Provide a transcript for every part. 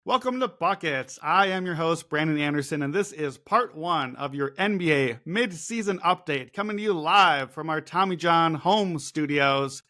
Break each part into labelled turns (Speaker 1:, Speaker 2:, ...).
Speaker 1: Welcome to Buckets. I am your host, Brandon Anderson, and this is part one of your NBA mid-season update coming to you live from our Tommy John home studios.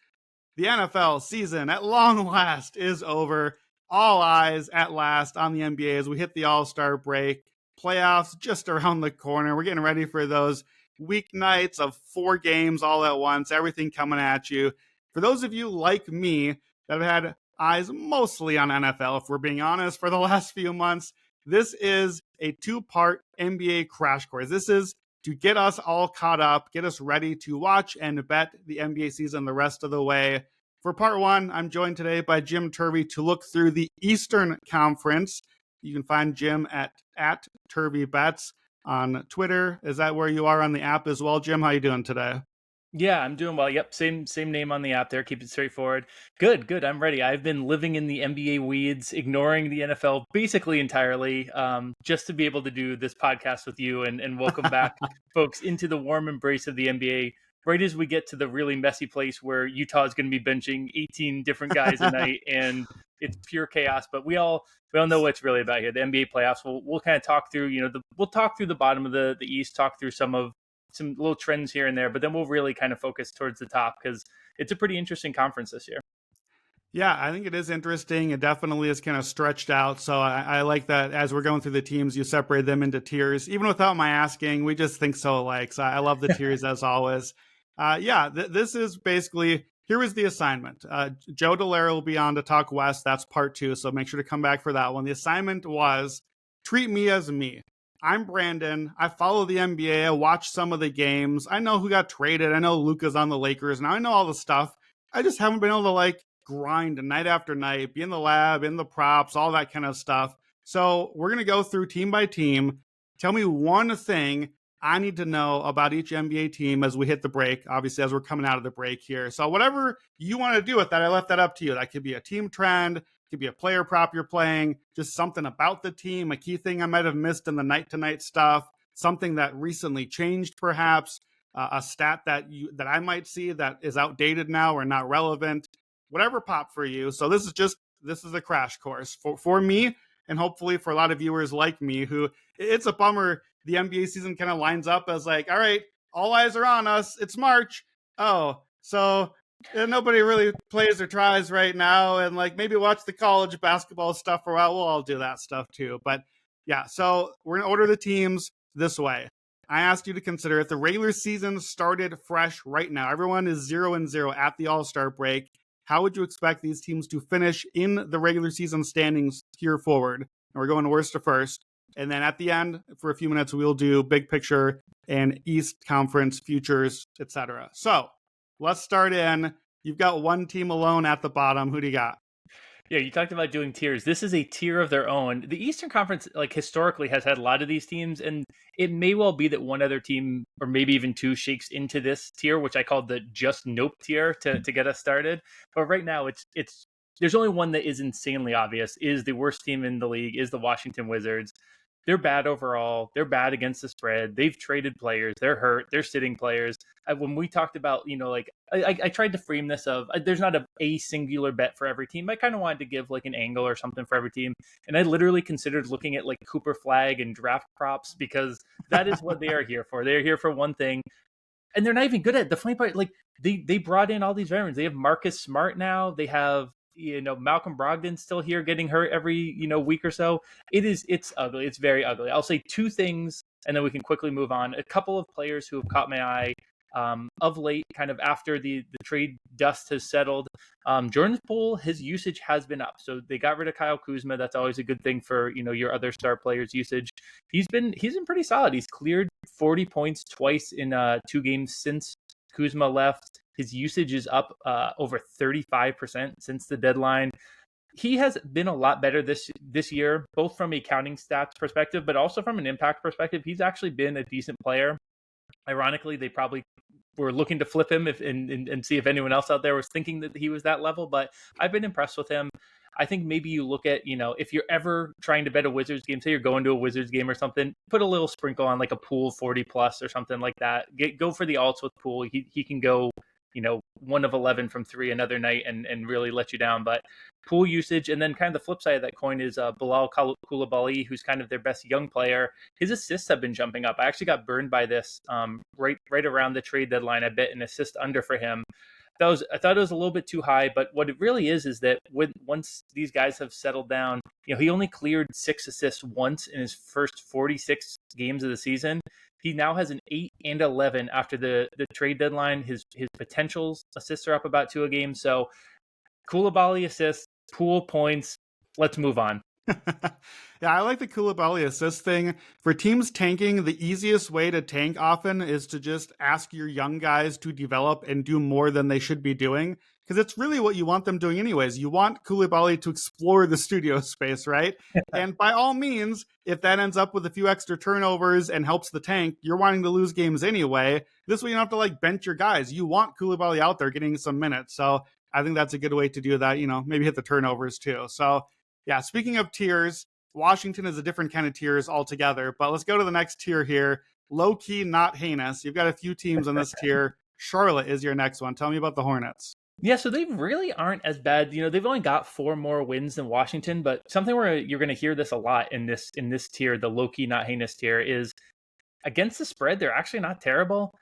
Speaker 1: The NFL season at long last is over. All eyes at last on the NBA as we hit the All-Star break. Playoffs just around the corner. We're getting ready for those weeknights of 4 games all at once, everything coming at you. For those of you like me that have had eyes mostly on NFL, if we're being honest, for the last few months, this is a 2-part NBA crash course. This is to get us all caught up, get us ready to watch and bet the NBA season the rest of the way. For part one, I'm joined today by Jim Turvey to look through the Eastern Conference. You can find Jim at Turvey Bets on Twitter. Is that where you are on the app as well, Jim? How you doing today?
Speaker 2: Yeah, I'm doing well. Yep, same name on the app there. Keep it straightforward. Good. I'm ready. I've been living in the NBA weeds, ignoring the NFL basically entirely, just to be able to do this podcast with you and welcome back folks into the warm embrace of the NBA. Right as we get to the really messy place where Utah is going to be benching 18 different guys a night, and it's pure chaos. But we all know what it's really about here. The NBA playoffs. We'll kind of talk through. We'll talk through the bottom of the East, talk through some little trends here and there, but then we'll really kind of focus towards the top because it's a pretty interesting conference this year.
Speaker 1: Yeah, I think it is interesting. It definitely is kind of stretched out. So I like that as we're going through the teams, you separate them into tiers. Even without my asking, we just think so alike. So I love the tiers as always. This is basically, here is the assignment. Joe Delera will be on to talk West. That's part 2. So make sure to come back for that one. The assignment was treat me as me. I'm Brandon. I follow the NBA. I watch some of the games. I know who got traded. I know Luka's on the Lakers. Now I know all the stuff. I just haven't been able to grind night after night, be in the lab, in the props, all that kind of stuff. So we're going to go through team by team. Tell me one thing I need to know about each NBA team as we hit the break, obviously as we're coming out of the break here. So whatever you want to do with that, I left that up to you. That could be a team trend. Could be a player prop you're playing, just something about the team, a key thing I might have missed in the night-to-night stuff, something that recently changed perhaps, a stat that I might see that is outdated now or not relevant, whatever pop for you. So this is a crash course for me and hopefully for a lot of viewers like me who it's a bummer the NBA season kind of lines up as all right, all eyes are on us. It's March. Oh, so nobody really plays or tries right now, and maybe watch the college basketball stuff for a while. We'll all do that stuff too. But yeah, so we're gonna order the teams this way. I asked you to consider if the regular season started fresh right now. Everyone is 0-0 at the All-Star break. How would you expect these teams to finish in the regular season standings here forward? And we're going worst to first. And then at the end, for a few minutes, we'll do big picture and East Conference futures, etc. So let's start in. You've got one team alone at the bottom. Who do you got?
Speaker 2: Yeah, you talked about doing tiers. This is a tier of their own. The Eastern Conference, historically, has had a lot of these teams, and it may well be that one other team, or maybe even two, shakes into this tier, which I called the just nope tier to get us started. But right now, it's there's only one that is insanely obvious: is the worst team in the league, is the Washington Wizards. They're bad overall. They're bad against the spread. They've traded players. They're hurt. They're sitting players. When we talked about, I tried to frame this of there's not a singular bet for every team. I kind of wanted to give an angle or something for every team. And I literally considered looking at Cooper Flag and draft props because that is what they are here for. They're here for one thing. And they're not even good at it. The funny part, they brought in all these veterans. They have Marcus Smart now. They have Malcolm Brogdon's still here getting hurt every, week or so. It's ugly. It's very ugly. I'll say two things and then we can quickly move on. A couple of players who have caught my eye of late, kind of after the trade dust has settled. Jordan Poole, his usage has been up. So they got rid of Kyle Kuzma. That's always a good thing for, your other star players' usage. He's been pretty solid. He's cleared 40 points twice in 2 games since Kuzma left. His usage is up over 35% since the deadline. He has been a lot better this year, both from a counting stats perspective, but also from an impact perspective. He's actually been a decent player. Ironically, they probably were looking to flip him and see if anyone else out there was thinking that he was that level, but I've been impressed with him. I think maybe you look at, if you're ever trying to bet a Wizards game, say you're going to a Wizards game or something, put a little sprinkle on a Poole 40 plus or something like that. Go for the alts with Poole. He can go 1 of 11 from three another night and really let you down. But Poole usage, and then kind of the flip side of that coin is Bilal Coulibaly, who's kind of their best young player. His assists have been jumping up. I actually got burned by this right around the trade deadline. I bet an assist under for him. I thought it was a little bit too high, but what it really is that once these guys have settled down, he only cleared 6 assists once in his first 46 games of the season. He now has an 8 and 11 after the trade deadline. His potentials assists are up about 2 a game. So Coulibaly assists, Poole points. Let's move on.
Speaker 1: Yeah, I like the Coulibaly assist thing. For teams tanking, the easiest way to tank often is to just ask your young guys to develop and do more than they should be doing, because it's really what you want them doing anyways. You want Coulibaly to explore the studio space, right? And by all means, if that ends up with a few extra turnovers and helps the tank, you're wanting to lose games anyway. This way you don't have to bench your guys. You want Coulibaly out there getting some minutes. So I think that's a good way to do that. Maybe hit the turnovers too. So yeah, speaking of tiers, Washington is a different kind of tiers altogether, but let's go to the next tier here. Low key, not heinous. You've got a few teams on this tier. Charlotte is your next one. Tell me about the Hornets.
Speaker 2: Yeah, so they really aren't as bad. They've only got 4 more wins than Washington, but something where you're going to hear this a lot in this tier, the low key, not heinous tier, is against the spread, they're actually not terrible.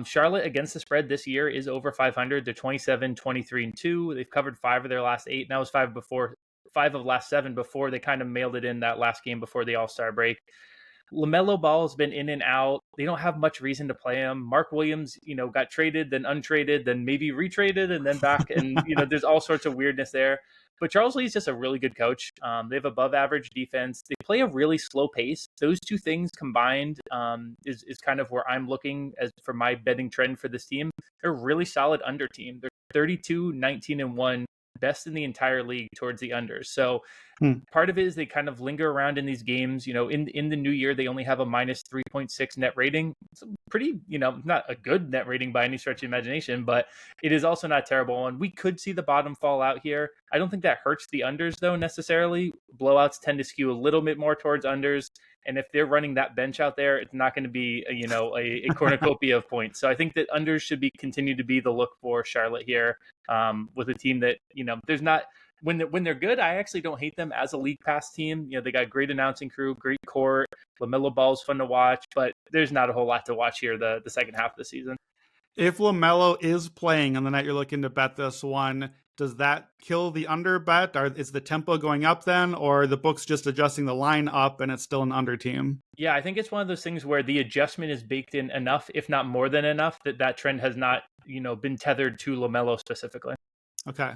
Speaker 2: Charlotte against the spread this year is over 500. They're 27, 23, and 2. They've covered 5 of their last 8. And that was 5 of last 7 before they kind of mailed it in that last game before the All-Star break. LaMelo Ball has been in and out. They don't have much reason to play him. Mark Williams, got traded, then untraded, then maybe retraded, and then back. And, there's all sorts of weirdness there. But Charles Lee's just a really good coach. They have above average defense. They play a really slow pace. Those two things combined is kind of where I'm looking as for my betting trend for this team. They're a really solid under team. They're 32, 19, and 1. Best in the entire league towards the unders. So part of it is they kind of linger around in these games. In the new year, they only have a minus 3.6 net rating. It's a pretty, not a good net rating by any stretch of imagination, but it is also not terrible. And we could see the bottom fall out here. I don't think that hurts the unders though necessarily. Blowouts tend to skew a little bit more towards unders. And if they're running that bench out there, it's not going to be, a cornucopia of points. So I think that unders should continue to be the look for Charlotte here with a team that, there's not, when they're good, I actually don't hate them as a league pass team. They got great announcing crew, great court. LaMelo Ball's fun to watch, but there's not a whole lot to watch here the second half of the season.
Speaker 1: If LaMelo is playing on the night you're looking to bet this one, does that kill the under bet? Or is the tempo going up then? Or the book's just adjusting the line up and it's still an under team?
Speaker 2: Yeah, I think it's one of those things where the adjustment is baked in enough, if not more than enough, that trend has not, been tethered to LaMelo specifically.
Speaker 1: Okay.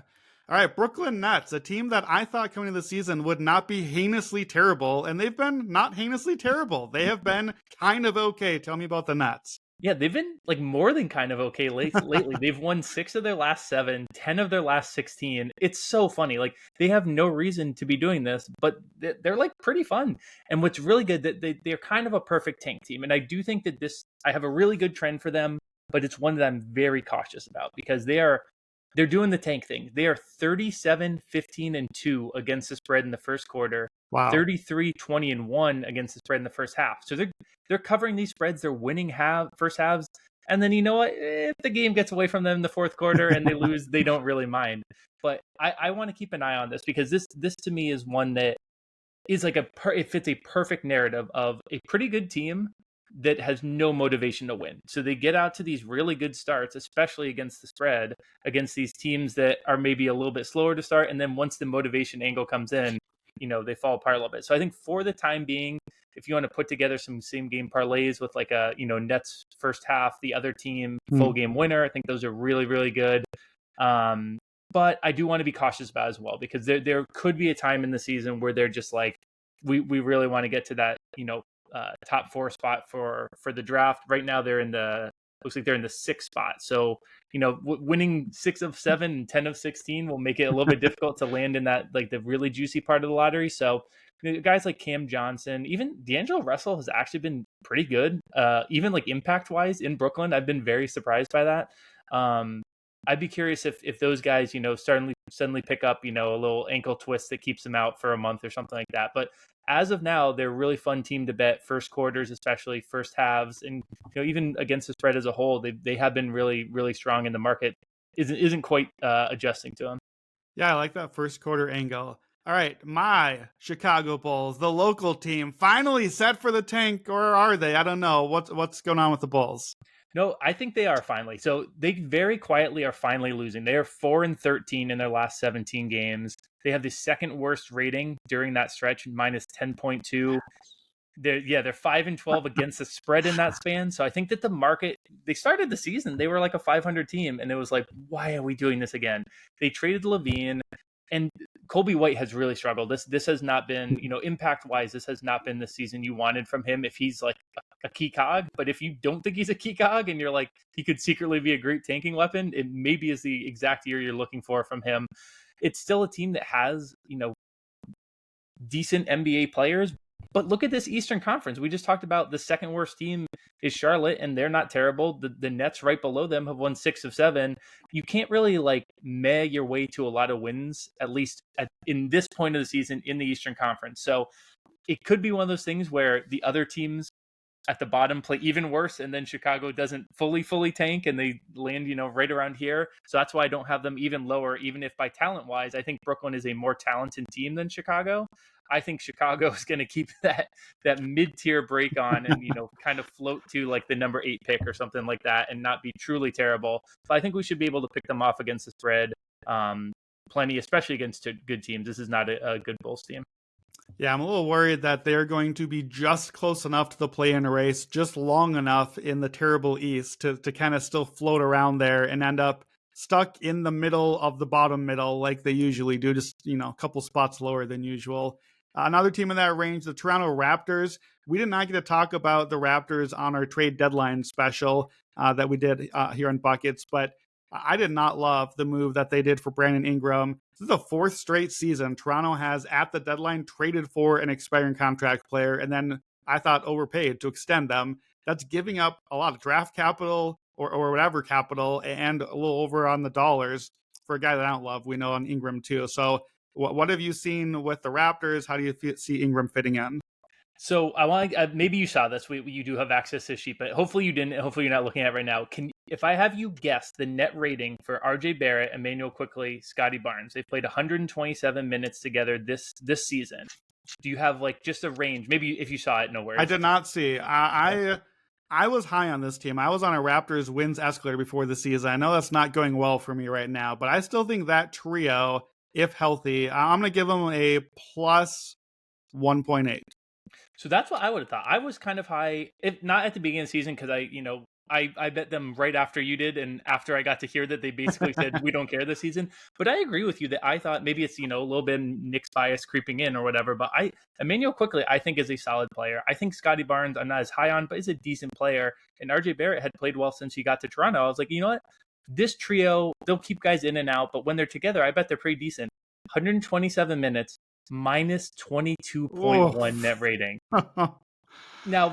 Speaker 1: All right, Brooklyn Nets, a team that I thought coming into the season would not be heinously terrible, and they've been not heinously terrible. They have been kind of okay. Tell me about the Nets.
Speaker 2: Yeah, they've been more than kind of okay lately. They've won 6 of their last 7, 10 of their last 16. It's so funny. They have no reason to be doing this, but they're pretty fun. And what's really good that they're kind of a perfect tank team. And I do think that I have a really good trend for them, but it's one that I'm very cautious about because they're doing the tank thing. They are 37, 15, and 2 against the spread in the first quarter. Wow. 33, 20, and 1 against the spread in the first half. So they're covering these spreads. They're winning first halves. And then you know what? If the game gets away from them in the fourth quarter and they lose, they don't really mind. But I want to keep an eye on this because this to me is one that is it fits a perfect narrative of a pretty good team that has no motivation to win. So they get out to these really good starts, especially against the spread, against these teams that are maybe a little bit slower to start. And then once the motivation angle comes in, they fall apart a little bit. So I think for the time being, if you want to put together some same game parlays with Nets first half, the other team full game winner, I think those are really, really good. But I do want to be cautious about it as well, because there could be a time in the season where they're just we really want to get to that, top 4 spot for the draft. Right now looks like they're in the 6th spot. So, winning 6 of 7 and 10 of 16 will make it a little bit difficult to land in that, the really juicy part of the lottery. So guys like Cam Johnson, even D'Angelo Russell has actually been pretty good. Even impact wise in Brooklyn, I've been very surprised by that. I'd be curious if those guys, suddenly pick up, a little ankle twist that keeps them out for a month or something like that. But as of now, they're a really fun team to bet first quarters, especially first halves, and even against the spread as a whole, they have been really, really strong in the market. Isn't quite adjusting to them.
Speaker 1: Yeah, I like that first quarter angle. All right, my Chicago Bulls, the local team, finally set for the tank, or are they? I don't know. What's going on with the Bulls?
Speaker 2: No, I think they are finally. So they very quietly are finally losing. They are 4-13 in their last 17 games. They have the second worst rating during that stretch, minus 10.2. They're 5-12 against the spread in that span. So I think that the market, they started the season, they were like a 500 team, and it was like, why are we doing this again? They traded Levine, and Colby White has really struggled. This has not been, impact wise, this has not been the season you wanted from him if he's like a key cog. But if you don't think he's a key cog and you're like, he could secretly be a great tanking weapon, it maybe is the exact year you're looking for from him. It's still a team that has, decent NBA players. But look at this Eastern Conference. We just talked about the second worst team is Charlotte, and they're not terrible. The Nets right below them have won 6 of 7. You can't really meh your way to a lot of wins, at least in this point of the season in the Eastern Conference. So it could be one of those things where the other teams at the bottom play even worse, and then Chicago doesn't fully tank and they land, right around here. So that's why I don't have them even lower, even if by talent wise, I think Brooklyn is a more talented team than Chicago. I think Chicago is going to keep that mid-tier break on and, kind of float to like the number 8 pick or something like that and not be truly terrible. So I think we should be able to pick them off against the spread plenty, especially against good teams. This is not a good Bulls team.
Speaker 1: Yeah, I'm a little worried that they're going to be just close enough to the play-in race, just long enough in the terrible East to kind of still float around there and end up stuck in the middle of the bottom middle like they usually do, just, a couple spots lower than usual. Another team in that range, the Toronto Raptors. We did not get to talk about the Raptors on our trade deadline special that we did here on Buckets, but I did not love the move that they did for Brandon Ingram. This is the 4th straight season Toronto has at the deadline traded for an expiring contract player, and then I thought overpaid to extend them. That's giving up a lot of draft capital or whatever capital and a little over on the dollars for a guy that I don't love. We know on Ingram too. So what have you seen with the Raptors? How do you see Ingram fitting in?
Speaker 2: So I want maybe you saw this. You do have access to this sheet, but hopefully you didn't. Hopefully you're not looking at it right now. If I have you guess the net rating for RJ Barrett, Emmanuel Quickley, Scotty Barnes, they played 127 minutes together this season. Do you have just a range? Maybe if you saw it, no worries.
Speaker 1: I did not see. I was high on this team. I was on a Raptors wins escalator before the season. I know that's not going well for me right now, but I still think that trio, if healthy, I'm going to give them a plus 1.8.
Speaker 2: So that's what I would have thought. I was kind of high, if not at the beginning of the season, because I bet them right after you did, and after I got to hear that they basically said we don't care this season. But I agree with you that I thought maybe it's a little bit Knicks bias creeping in or whatever. But Emmanuel Quickley I think is a solid player. I think Scotty Barnes I'm not as high on, but is a decent player. And RJ Barrett had played well since he got to Toronto. I was like, you know what? This trio, they'll keep guys in and out, but when they're together, I bet they're pretty decent. 127 minutes. Minus 22.1 net rating. Now,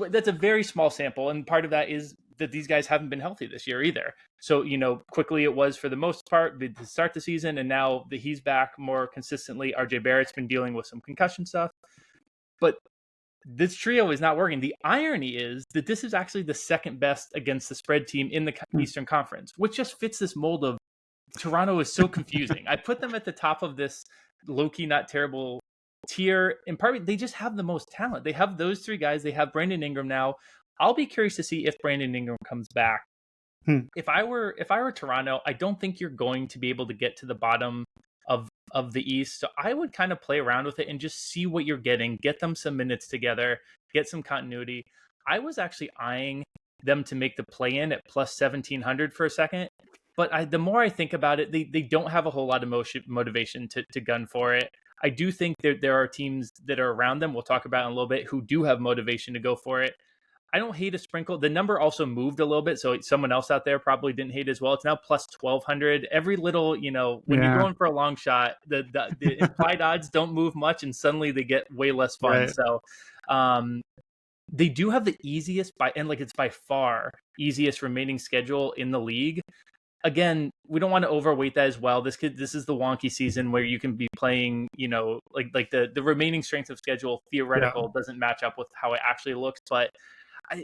Speaker 2: that's a very small sample, and part of that is that these guys haven't been healthy this year either. So, Quickly it was for the most part to start the season, and now that he's back more consistently. RJ Barrett's been dealing with some concussion stuff, but this trio is not working. The irony is that this is actually the second best against the spread team in the Eastern Conference, which just fits this mold of Toronto is so confusing. I put them at the top of this low-key not terrible tier, in part they just have the most talent. They have those 3 guys. They have Brandon Ingram now. I'll be curious to see if Brandon Ingram comes back. If I were Toronto, I don't think you're going to be able to get to the bottom of the East. So I would kind of play around with it and just see what you're getting. Get them some minutes together, get some continuity. I was actually eyeing them to make the play-in at plus 1,700 for a second. But the more I think about it, they don't have a whole lot of motivation to gun for it. I do think there are teams that are around them, we'll talk about in a little bit, who do have motivation to go for it. I don't hate a sprinkle. The number also moved a little bit, so someone else out there probably didn't hate as well. It's now plus 1,200. Every little, when you're going for a long shot, the implied odds don't move much, and suddenly they get way less fun. Right. So they do have the easiest, it's by far easiest remaining schedule in the league. again, we don't want to overweight that as well. This is the wonky season where you can be playing, like the remaining strength of schedule
Speaker 1: Yeah.
Speaker 2: theoretical doesn't match up with how it actually looks. But I,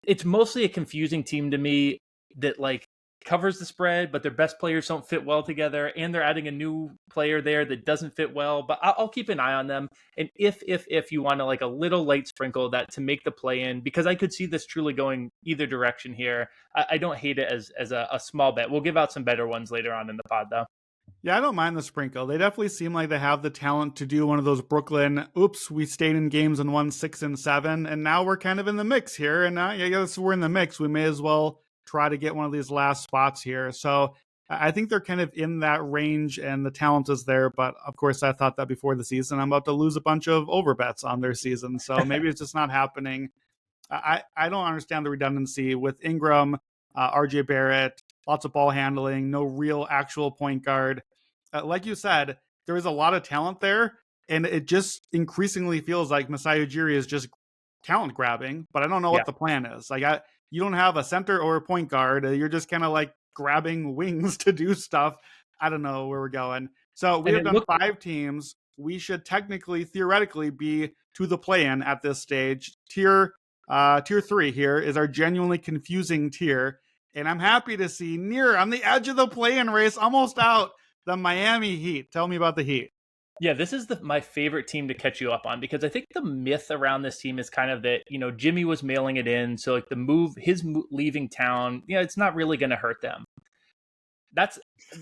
Speaker 2: it's mostly a confusing team to me that like covers the spread, but their best players don't fit well together, and they're adding a new player there that doesn't fit well. But I'll keep an eye on them, and if you want to like a little light sprinkle that to make the play in, because I could see this truly going either direction here. I don't hate it as a small bet. We'll give out some better ones later on in the pod, though.
Speaker 1: Yeah, I don't mind the sprinkle. They definitely seem like they have the talent to do one of those Brooklyn, oops, we stayed in games and won 6 and 7, and now we're kind of in the mix here. And now, I guess we're in the mix. We may as well try to get one of these last spots here. So I think they're kind of in that range, and the talent is there. But of course, I thought that before the season. I'm about to lose a bunch of overbets on their season. So maybe it's just not happening. I don't understand the redundancy with Ingram, RJ Barrett, lots of ball handling, no real actual point guard. Like you said, there is a lot of talent there, and it just increasingly feels like Masai Ujiri is just talent grabbing, but I don't know
Speaker 2: Yeah.
Speaker 1: what the plan is. You don't have a center or a point guard. You're just kind of like grabbing wings to do stuff. I don't know where we're going. So we have done 5 teams. We should technically, theoretically, be to the play-in at this stage. Tier 3 here is our genuinely confusing tier, and I'm happy to see near on the edge of the play-in race, almost out, the Miami Heat. Tell me about the Heat.
Speaker 2: Yeah, this is my favorite team to catch you up on, because I think the myth around this team is kind of that, Jimmy was mailing it in. So like his leaving town, it's not really going to hurt them. That's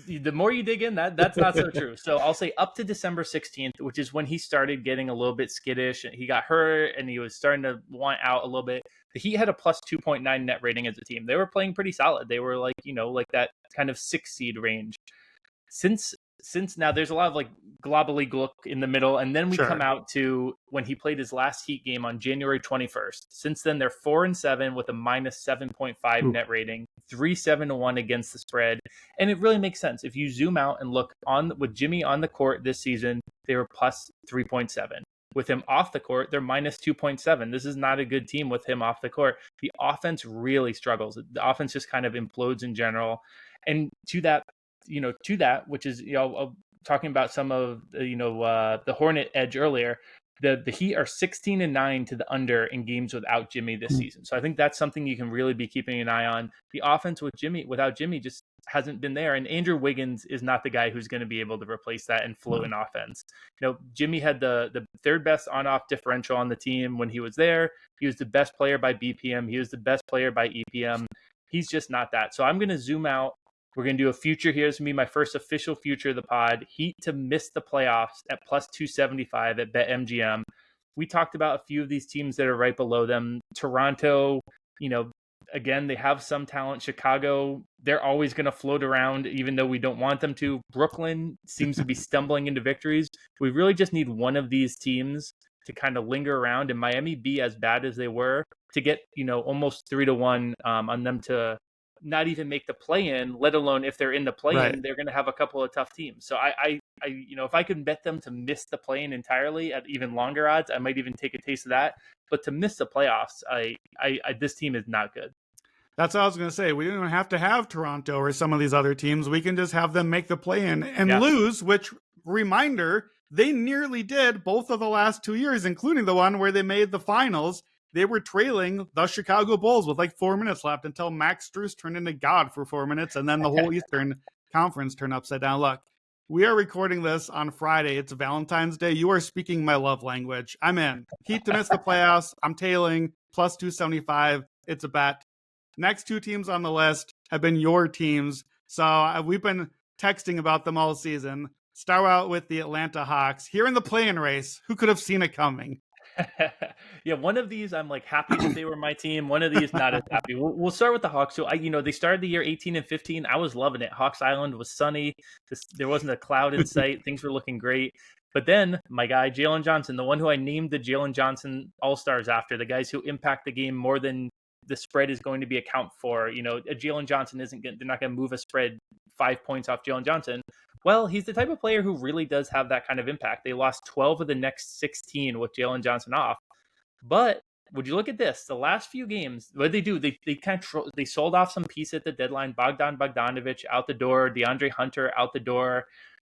Speaker 2: the more you dig in, that's not so true. So I'll say up to December 16th, which is when he started getting a little bit skittish, and he got hurt and he was starting to want out a little bit. The Heat had a plus 2.9 net rating as a team. They were playing pretty solid. They were like, like that kind of 6 seed range. Since now there's a lot of like globally gluck in the middle, and then we come out to when he played his last Heat game on January 21st. Since then they're 4-7 with a minus 7.5 net rating, 3-7-1 against the spread, and it really makes sense if you zoom out and look on with Jimmy on the court this season. They were plus 3.7. With him off the court, they're minus 2.7. This is not a good team with him off the court. The offense really struggles. The offense just kind of implodes in general, and to that, which is, talking about some of, the Hornet edge earlier, the Heat are 16-9 to the under in games without Jimmy this season. So I think that's something you can really be keeping an eye on. The offense without Jimmy just hasn't been there. And Andrew Wiggins is not the guy who's going to be able to replace that and float an offense. Jimmy had the third best on-off differential on the team when he was there. He was the best player by BPM. He was the best player by EPM. He's just not that. So I'm going to zoom out. We're going to do a future here. This is going to be my first official future of the pod. Heat to miss the playoffs at plus 275 at BetMGM. We talked about a few of these teams that are right below them. Toronto, again, they have some talent. Chicago, they're always going to float around, even though we don't want them to. Brooklyn seems to be stumbling into victories. We really just need one of these teams to kind of linger around, and Miami be as bad as they were to get, almost 3-1 on them to not even make the play-in, let alone if they're in the play-in, they're going to have a couple of tough teams. So I if I could bet them to miss the play-in entirely at even longer odds, I might even take a taste of that. But to miss the playoffs, this team is not good.
Speaker 1: That's what I was going to say. We don't even have to have Toronto or some of these other teams. We can just have them make the play-in and lose, which, reminder, they nearly did both of the last 2 years, including the one where they made the finals. They were trailing the Chicago Bulls with like 4 minutes left until Max Strus turned into God for 4 minutes, and then the whole Eastern Conference turned upside down. Look, we are recording this on Friday. It's Valentine's Day. You are speaking my love language. I'm in. Heat to miss the playoffs. I'm tailing plus 275. It's a bet. Next 2 teams on the list have been your teams. So we've been texting about them all season. Start out with the Atlanta Hawks. Here in the play-in race, who could have seen it coming?
Speaker 2: Yeah, one of these I'm like happy that they were my team. One of these not as happy. We'll start with the Hawks. So they started the year 18-15. I was loving it. Hawks Island was sunny. There wasn't a cloud in sight. Things were looking great. But then my guy Jalen Johnson, the one who I named the Jalen Johnson All-Stars after, the guys who impact the game more than the spread is going to be account for. Jalen Johnson they're not going to move a spread 5 points off Jalen Johnson. Well, he's the type of player who really does have that kind of impact. They lost 12 of the next 16 with Jalen Johnson off. But would you look at this? The last few games, what did they do? They they sold off some piece at the deadline. Bogdanovich out the door. DeAndre Hunter out the door.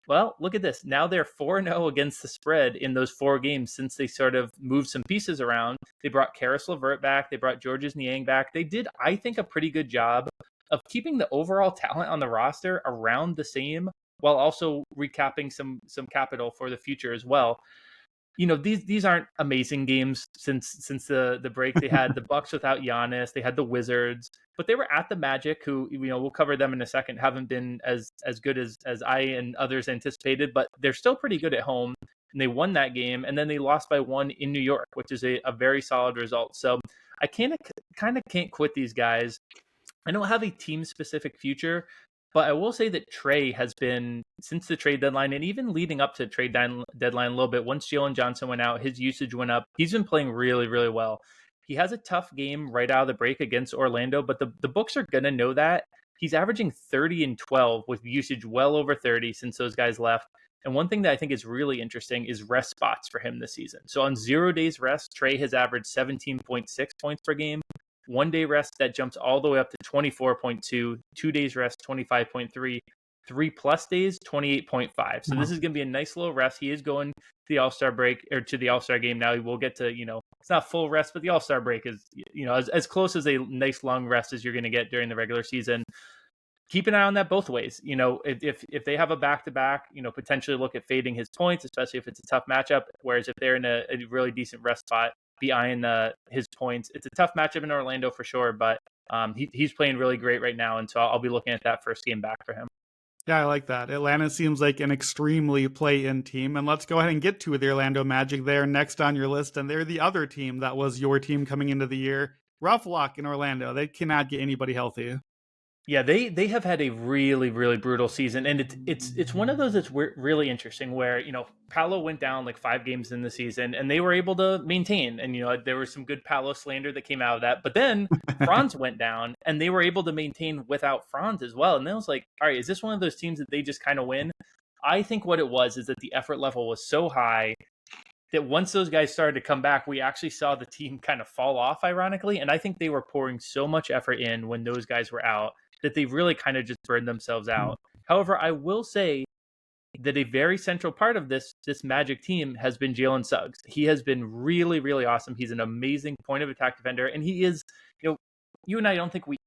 Speaker 2: Well, look at this. Now they're 4-0 against the spread in those 4 games since they sort of moved some pieces around. They brought Karis LeVert back. They brought Georges Niang back. They did, I think, a pretty good job of keeping the overall talent on the roster around the same while also recapping some capital for the future as well. You know, these aren't amazing games since the break. They had the Bucks without Giannis. They had the Wizards, but they were at the Magic, who, you know, we'll cover them in a second, haven't been as good as I and others anticipated, but they're still pretty good at home. And they won that game, and then they lost by 1 in New York, which is a very solid result. So I kind of can't quit these guys. I don't have a team specific future, but I will say that Trey has been, since the trade deadline and even leading up to trade deadline a little bit, once Jalen Johnson went out, his usage went up. He's been playing really, really well. He has a tough game right out of the break against Orlando, but the books are going to know that. He's averaging 30 and 12 with usage well over 30 since those guys left. And one thing that I think is really interesting is rest spots for him this season. So on 0 days rest, Trey has averaged 17.6 points per game. 1 day rest, that jumps all the way up to 24.2. 2 days rest, 25.3. 3+ days, 28.5. So this is going to be a nice little rest. He is going to the All-Star break, or to the All-Star game now. We'll get to, you know, it's not full rest, but the All-Star break is, you know, as close as a nice long rest as you're going to get during the regular season. Keep an eye on that both ways. You know, if they have a back-to-back, you know, potentially look at fading his points, especially if it's a tough matchup. Whereas if they're in a really decent rest spot, be eyeing his points. It's a tough matchup in Orlando for sure, but he's playing really great right now. And so I'll be looking at that first game back for him.
Speaker 1: Yeah, I like that. Atlanta seems like an extremely play-in team. And let's go ahead and get to the Orlando Magic. They're next on your list, and they're the other team that was your team coming into the year. Rough luck in Orlando. They cannot get anybody healthy.
Speaker 2: Yeah, they have had a really, really brutal season, and it's one of those that's really interesting where, you know, Paolo went down like 5 games in the season, and they were able to maintain, and, you know, there was some good Paolo slander that came out of that, but then Franz went down, and they were able to maintain without Franz as well, and then I was like, all right, is this one of those teams that they just kind of win? I think what it was is that the effort level was so high that once those guys started to come back, we actually saw the team kind of fall off, ironically, and I think they were pouring so much effort in when those guys were out that they really kind of just burned themselves out. However, I will say that a very central part of this Magic team has been Jalen Suggs. He has been really, really awesome. He's an amazing point of attack defender, and he is, you know, you and I don't think we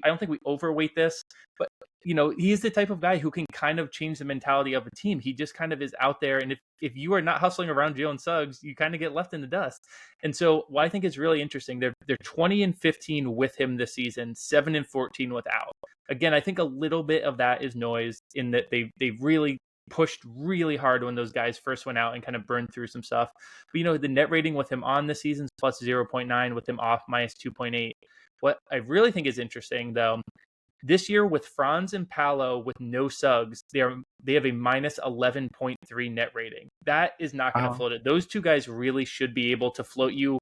Speaker 2: overweight this, but, you know, he is the type of guy who can kind of change the mentality of a team. He just kind of is out there, and if you are not hustling around Jalen Suggs, you kind of get left in the dust. And so what I think is really interesting, they're 20 and 15 with him this season, 7 and 14 without. Again, I think a little bit of that is noise in that they really pushed really hard when those guys first went out and kind of burned through some stuff. But, you know, the net rating with him on the season is plus 0.9, with him off minus 2.8. What I really think is interesting, though, this year with Franz and Paolo with no Suggs, they have a minus 11.3 net rating. That is not going to float it. Those two guys really should be able to float you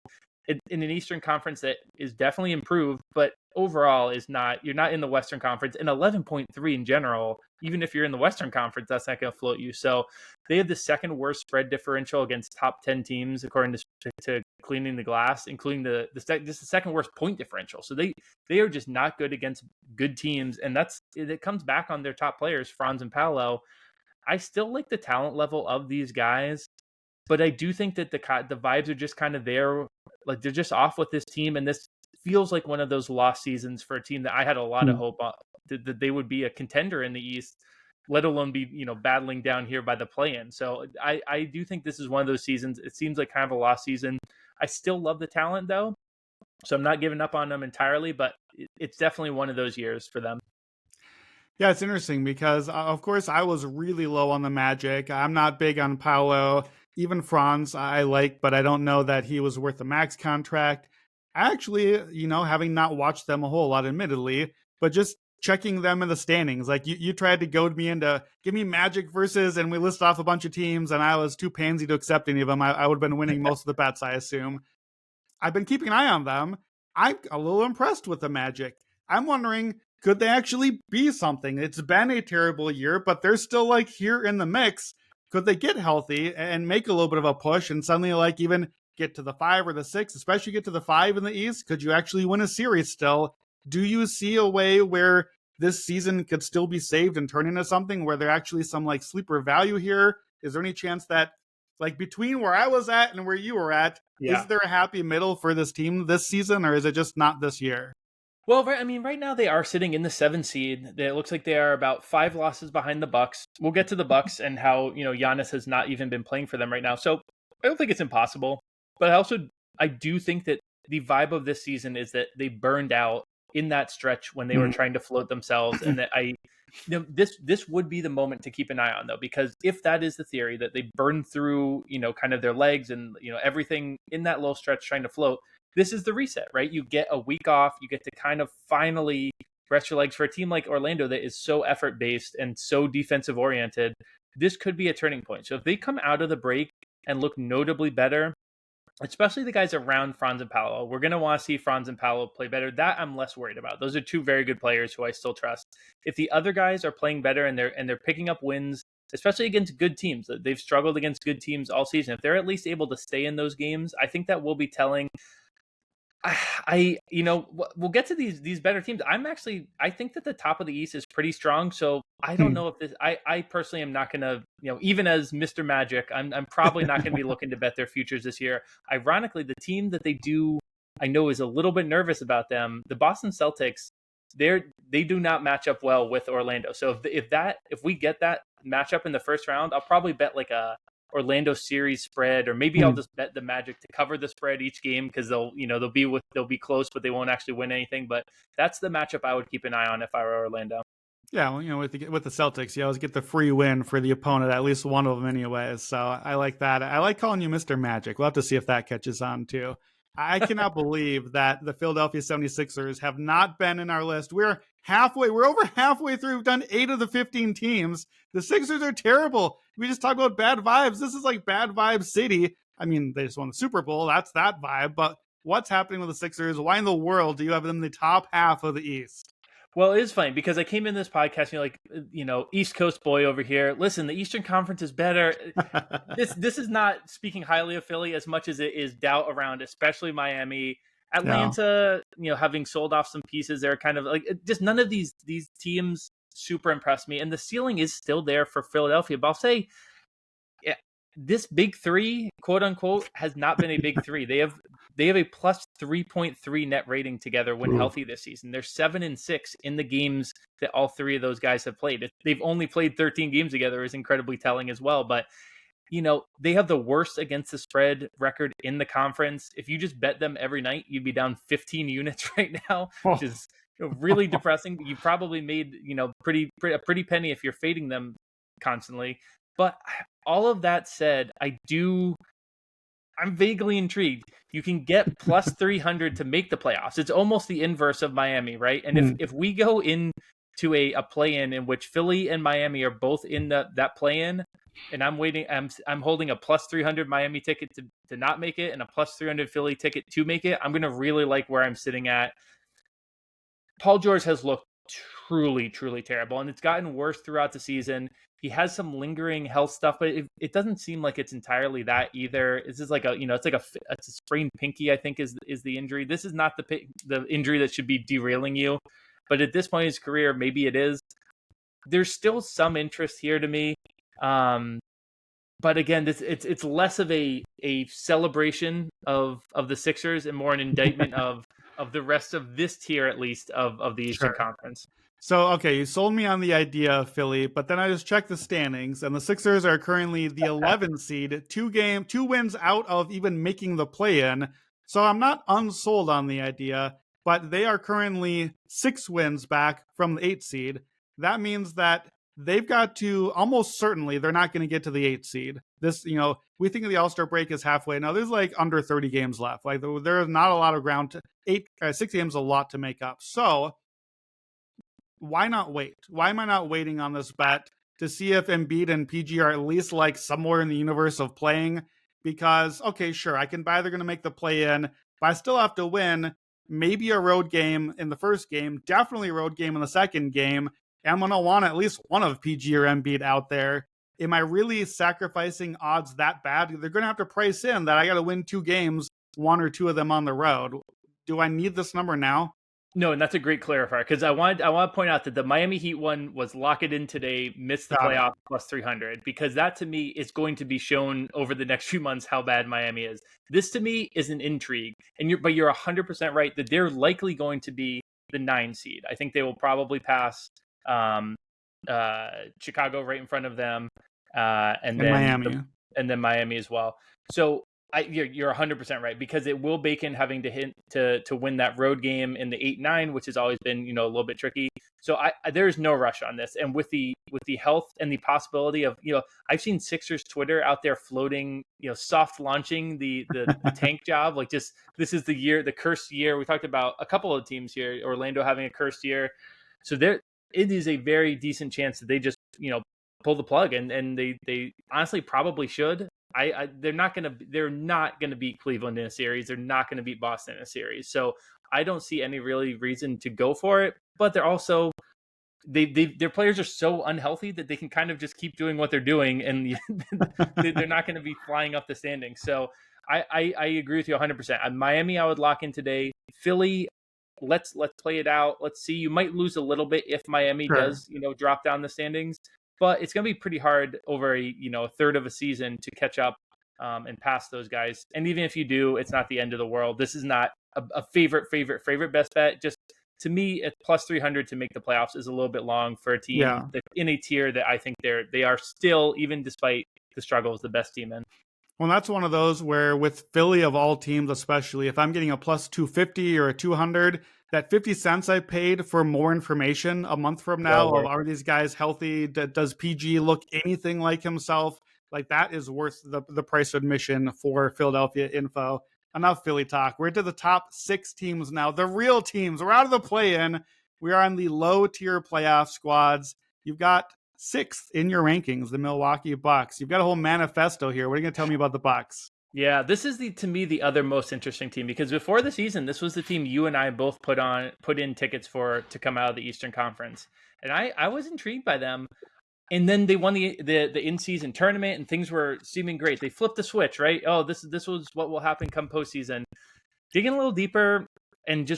Speaker 2: in an Eastern Conference that is definitely improved, but overall is not. You're not in the Western Conference, and 11.3 in general, even if you're in the Western Conference, that's not going to float you. So they have the second worst spread differential against top 10 teams according to Cleaning the Glass, including the second worst point differential. So they are just not good against good teams, and it comes back on their top players, Franz and Paolo. I still like the talent level of these guys, but I do think that the vibes are just kind of there. Like, they're just off with this team, and this feels like one of those lost seasons for a team that I had a lot of hope on, that they would be a contender in the East, let alone be, you know, battling down here by the play-in. So I do think this is one of those seasons. It seems like kind of a lost season. I still love the talent, though, so I'm not giving up on them entirely, but it's definitely one of those years for them.
Speaker 1: Yeah, it's interesting because, of course, I was really low on the Magic. I'm not big on Paolo. Even Franz I like, but I don't know that he was worth the max contract. Actually, you know, having not watched them a whole lot, admittedly, but just checking them in the standings. Like, you tried to goad me into, give me Magic versus, and we list off a bunch of teams, and I was too pansy to accept any of them. I would have been winning most of the bets, I assume. I've been keeping an eye on them. I'm a little impressed with the Magic. I'm wondering, could they actually be something? It's been a terrible year, but they're still, like, here in the mix. Could they get healthy and make a little bit of a push and suddenly, like, even get to the 5 or the 6, especially get to the 5 in the East? Could you actually win a series still? Do you see a way where this season could still be saved and turn into something where there actually some like sleeper value here? Is there any chance that like between where I was at and where you were at, is there a happy middle for this team this season, or is it just not this year?
Speaker 2: Well, I mean, right now they are sitting in the 7 seed. It looks like they are about 5 losses behind the Bucks. We'll get to the Bucks and how, Giannis has not even been playing for them right now. So I don't think it's impossible. But I do think that the vibe of this season is that they burned out in that stretch when they were trying to float themselves, and that this would be the moment to keep an eye on, though, because if that is the theory, that they burn through kind of their legs and everything in that low stretch trying to float, this is the reset, right? You get a week off, you get to kind of finally rest your legs. For a team like Orlando that is so effort based and so defensive oriented, this could be a turning point. So if they come out of the break and look notably better, especially the guys around Franz and Paolo, we're going to want to see Franz and Paolo play better. That I'm less worried about. Those are two very good players who I still trust. If the other guys are playing better and they're picking up wins, especially against good teams, they've struggled against good teams all season. If they're at least able to stay in those games, I think that will be telling. We'll get to these better teams. I think that the top of the East is pretty strong. So I don't know if this, I personally am not going to, even as Mr. Magic, I'm probably not going to be looking to bet their futures this year. Ironically, the team that I know is a little bit nervous about them, the Boston Celtics, they do not match up well with Orlando. So if we get that matchup in the first round, I'll probably bet like a Orlando series spread, or maybe I'll just bet the Magic to cover the spread each game, because they'll be close, but they won't actually win anything. But that's the matchup I would keep an eye on if I were Orlando.
Speaker 1: Yeah, well, with the Celtics, you always get the free win for the opponent, at least one of them anyways. So I like that. I like calling you Mr. Magic. We'll have to see if that catches on too. I cannot believe that the Philadelphia 76ers have not been in our list. We're over halfway through. We've done 8 of the 15 teams. The Sixers are terrible. We just talked about bad vibes. This is like bad vibe city. I mean, they just won the Super Bowl. That's that vibe. But what's happening with the Sixers? Why in the world do you have them in the top half of the East?
Speaker 2: Well, it is funny because I came in this podcast and you're like, East Coast boy over here. Listen, the Eastern Conference is better. This is not speaking highly of Philly as much as it is doubt around, especially Miami, Atlanta. Having sold off some pieces, they're kind of like just none of these teams super impressed me, and the ceiling is still there for Philadelphia. But I'll say, this big three, quote unquote, has not been a big three. They have a plus 3.3 net rating together when healthy this season. They're 7-6 in the games that all three of those guys have played. They've only played 13 games together is incredibly telling as well. But they have the worst against the spread record in the conference. If you just bet them every night, you'd be down 15 units right now, which is really depressing. You probably made a pretty penny if you're fading them constantly. But all of that said, I'm vaguely intrigued. You can get plus 300 to make the playoffs. It's almost the inverse of Miami, right? And if we go into a play-in in which Philly and Miami are both in that play-in, and I'm holding a plus 300 Miami ticket to not make it and a plus 300 Philly ticket to make it, I'm going to really like where I'm sitting at. Paul George has looked truly, truly terrible, and it's gotten worse throughout the season. He has some lingering health stuff, but it doesn't seem like it's entirely that either. This is like it's a sprained pinky, I think is the injury. This is not the injury that should be derailing you, but at this point in his career, maybe it is. There's still some interest here to me, but again, it's less of a celebration of the Sixers and more an indictment of the rest of this tier, at least of the Eastern Conference.
Speaker 1: So, okay, you sold me on the idea of Philly, but then I just checked the standings, and the Sixers are currently the 11th seed, 2 wins out of even making the play-in. So I'm not unsold on the idea, but they are currently 6 wins back from the 8th seed. That means that they've got to, almost certainly, they're not going to get to the 8th seed. This, we think of the All-Star break is halfway. Now, there's like under 30 games left. Like, there is not a lot of ground. 6 games is a lot to make up. So why not wait? Why am I not waiting on this bet to see if Embiid and PG are at least like somewhere in the universe of playing? Because, okay, sure, I can buy they're going to make the play-in, but I still have to win maybe a road game in the first game, definitely a road game in the second game, and I'm going to want at least one of PG or Embiid out there. am I really sacrificing odds that bad? They're going to have to price in that I got to win 2 games, 1 or 2 of them on the road. Do I need this number now?
Speaker 2: No, and that's a great clarifier, because I want to point out that the Miami Heat one was lock it in today, missed the
Speaker 1: Got it.
Speaker 2: playoff plus 300, because that to me is going to be shown over the next few months how bad Miami is. This to me is an intrigue, and you're 100% right that they're likely going to be the 9 seed. I think they will probably pass Chicago right in front of them, and then Miami as well. So you're 100% right, because it will bake in having to hit to win that road game in the 8-9, which has always been a little bit tricky. So there's no rush on this, and with the health and the possibility of I've seen Sixers Twitter out there floating soft launching the tank job, like just this is the cursed year. We talked about a couple of teams here, Orlando having a cursed year, so it is a very decent chance that they just pull the plug, and they honestly probably should. They're not gonna beat Cleveland in a series. They're not gonna beat Boston in a series. So I don't see any really reason to go for it. But they're also their players are so unhealthy that they can kind of just keep doing what they're doing, and they're not going to be flying up the standings. So I agree with you 100%. Miami, I would lock in today. Philly, let's play it out. Let's see. You might lose a little bit if Miami does drop down the standings. But it's going to be pretty hard over a third of a season to catch up and pass those guys. And even if you do, it's not the end of the world. This is not a favorite best bet. Just to me, at plus 300 to make the playoffs is a little bit long for a team that's in a tier that I think they are still, even despite the struggles, the best team in.
Speaker 1: Well, that's one of those where with Philly of all teams, especially if I'm getting a plus 250 or a 200, that 50 cents I paid for more information a month from now of are these guys healthy? Does PG look anything like himself? Like that is worth the price of admission for Philadelphia info. Enough Philly talk. We're to the top 6 teams now, the real teams. We're out of the play-in. We are on the low-tier playoff squads. You've got 6th in your rankings, the Milwaukee Bucks. You've got a whole manifesto here. What are you going to tell me about the Bucks?
Speaker 2: Yeah, this is to me the other most interesting team, because before the season, this was the team you and I both put in tickets for to come out of the Eastern Conference, and I was intrigued by them. And then they won the in-season tournament, and things were seeming great. They flipped the switch, right? Oh, this was what will happen come postseason. Digging a little deeper and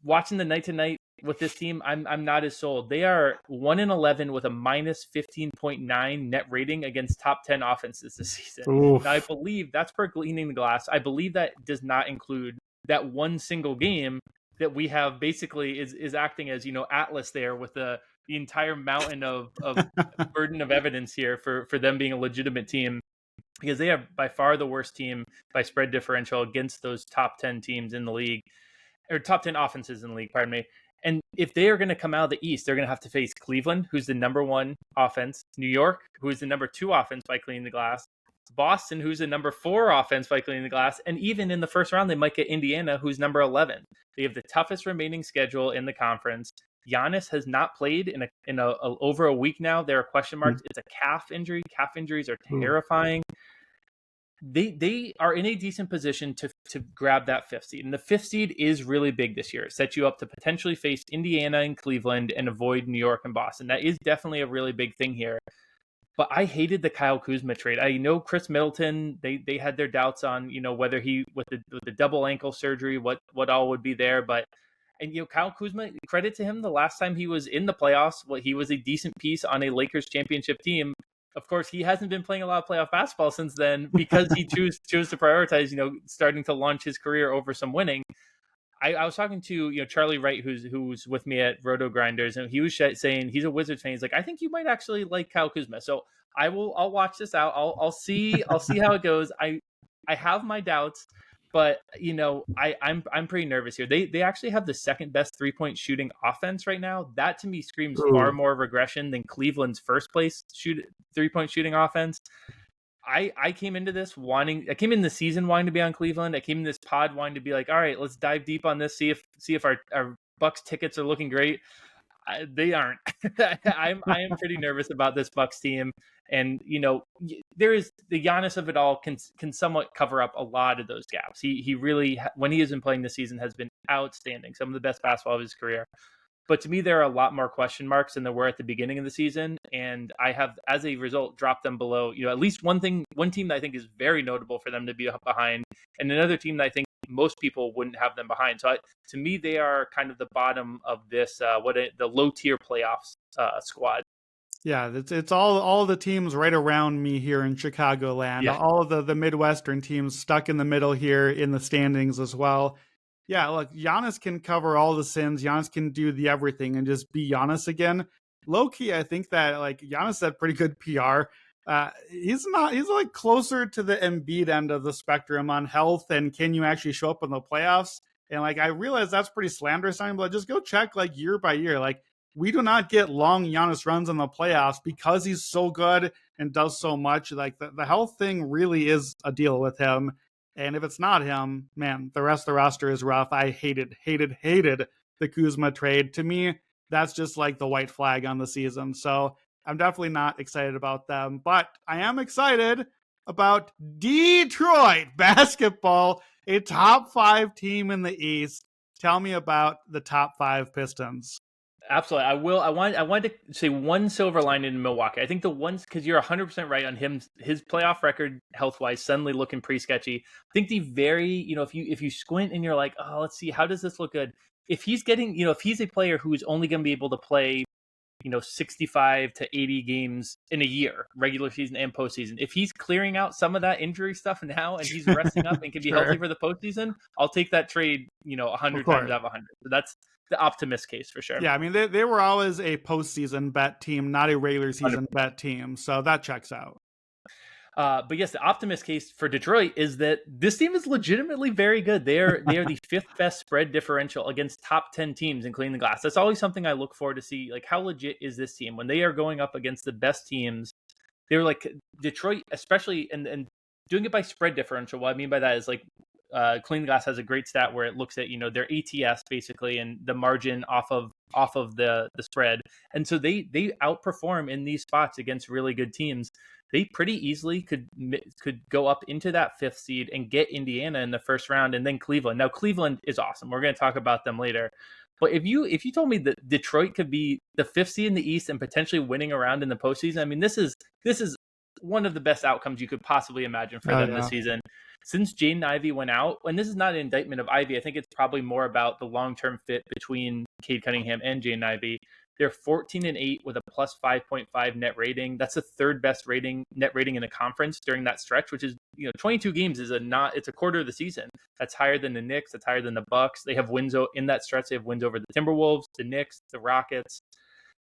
Speaker 2: watching the night to night with this team, I'm not as sold. They are 1-11 with a minus 15.9 net rating against top 10 offenses this season. Now, I believe that's per Gleaning the Glass. I believe that does not include that one single game that we have basically is acting as Atlas there with the entire mountain of burden of evidence here for them being a legitimate team, because they are by far the worst team by spread differential against those top 10 teams in the league, or top 10 offenses in the league, pardon me. And if they are going to come out of the East, they're going to have to face Cleveland, who's the number 1 offense, New York, who is the number 2 offense by cleaning the glass, Boston, who's the number 4 offense by cleaning the glass, and even in the first round, they might get Indiana, who's number 11. They have the toughest remaining schedule in the conference. Giannis has not played in over a week now. There are question marks. It's a calf injury. Calf injuries are terrifying. They are in a decent position to grab that 5th seed. And the 5th seed is really big this year. It sets you up to potentially face Indiana and Cleveland and avoid New York and Boston. That is definitely a really big thing here. But I hated the Kyle Kuzma trade. I know Chris Middleton, they had their doubts on, whether he, with the double ankle surgery, what all would be there. And Kyle Kuzma, credit to him, the last time he was in the playoffs, he was a decent piece on a Lakers championship team. Of course, he hasn't been playing a lot of playoff basketball since then, because he chose to prioritize, starting to launch his career over some winning. I was talking to Charlie Wright, who's with me at Roto Grinders, and he was saying he's a Wizards fan. He's like, I think you might actually like Kyle Kuzma. So I'll watch this out. I'll see how it goes. I have my doubts. But I'm pretty nervous here. They actually have the second best 3-point shooting offense right now. That to me screams far more regression than Cleveland's first place 3-point shooting offense. I came into the season wanting to be on Cleveland. I came in this pod wanting to be like, all right, let's dive deep on this. See if our Bucks tickets are looking great. They aren't. I am pretty nervous about this Bucks team, and there is the Giannis of it all can somewhat cover up a lot of those gaps. He really, when he isn't playing this season, has been outstanding. Some of the best basketball of his career. But to me, there are a lot more question marks than there were at the beginning of the season. And I have, as a result, dropped them below, at least one team that I think is very notable for them to be behind, and another team that I think most people wouldn't have them behind. So to me, they are kind of the bottom of this, the low tier playoffs squad.
Speaker 1: Yeah, it's all the teams right around me here in Chicagoland.
Speaker 2: Yeah.
Speaker 1: All of the Midwestern teams stuck in the middle here in the standings as well. Yeah, look, Giannis can cover all the sins. Giannis can do the everything and just be Giannis again. Low key, I think that like Giannis had pretty good PR. He's like closer to the Embiid end of the spectrum on health and can you actually show up in the playoffs? And like I realize that's pretty slanderous on him, but just go check like year by year. Like we do not get long Giannis runs in the playoffs because he's so good and does so much. Like the health thing really is a deal with him. And if it's not him, man, the rest of the roster is rough. I hated the Kuzma trade. To me, that's just like the white flag on the season. So I'm definitely not excited about them, but I am excited about Detroit basketball, a top 5 team in the East. Tell me about the top 5 Pistons.
Speaker 2: Absolutely. I will. I wanted to say one silver lining in Milwaukee. I think the ones, because you're 100% right on his playoff record health wise, suddenly looking pretty sketchy. I think the very, if you squint and you're like, oh, let's see, how does this look good? If he's getting, if he's a player who's only going to be able to play, 65 to 80 games in a year, regular season and postseason. If he's clearing out some of that injury stuff now and he's resting up and can be healthy for the postseason, I'll take that trade, 100 times out of 100. So that's the optimist case for sure.
Speaker 1: Yeah, I mean, they were always a postseason bet team, not a regular season 100%. Bet team. So that checks out.
Speaker 2: But yes, the optimist case for Detroit is that this team is legitimately very good. They are the 5th best spread differential against top 10 teams, including the glass. That's always something I look for to see, like how legit is this team when they are going up against the best teams. They're like Detroit, especially and doing it by spread differential. What I mean by that is like Clean the Glass has a great stat where it looks at their ATS basically and the margin off of the spread, and so they outperform in these spots against really good teams. They pretty easily could go up into that 5th seed and get Indiana in the first round, and then Cleveland. Now Cleveland is awesome. We're going to talk about them later. But if you told me that Detroit could be the 5th seed in the East and potentially winning a round in the postseason, I mean this is one of the best outcomes you could possibly imagine for them this season. Since Jaden Ivey went out, and this is not an indictment of Ivey, I think it's probably more about the long-term fit between Cade Cunningham and Jaden Ivey. They're 14-8 with a plus 5.5 net rating. That's the 3rd best net rating in the conference during that stretch, which is 22 games is it's a quarter of the season. That's higher than the Knicks. That's higher than the Bucks. They have wins in that stretch. They have wins over the Timberwolves, the Knicks, the Rockets.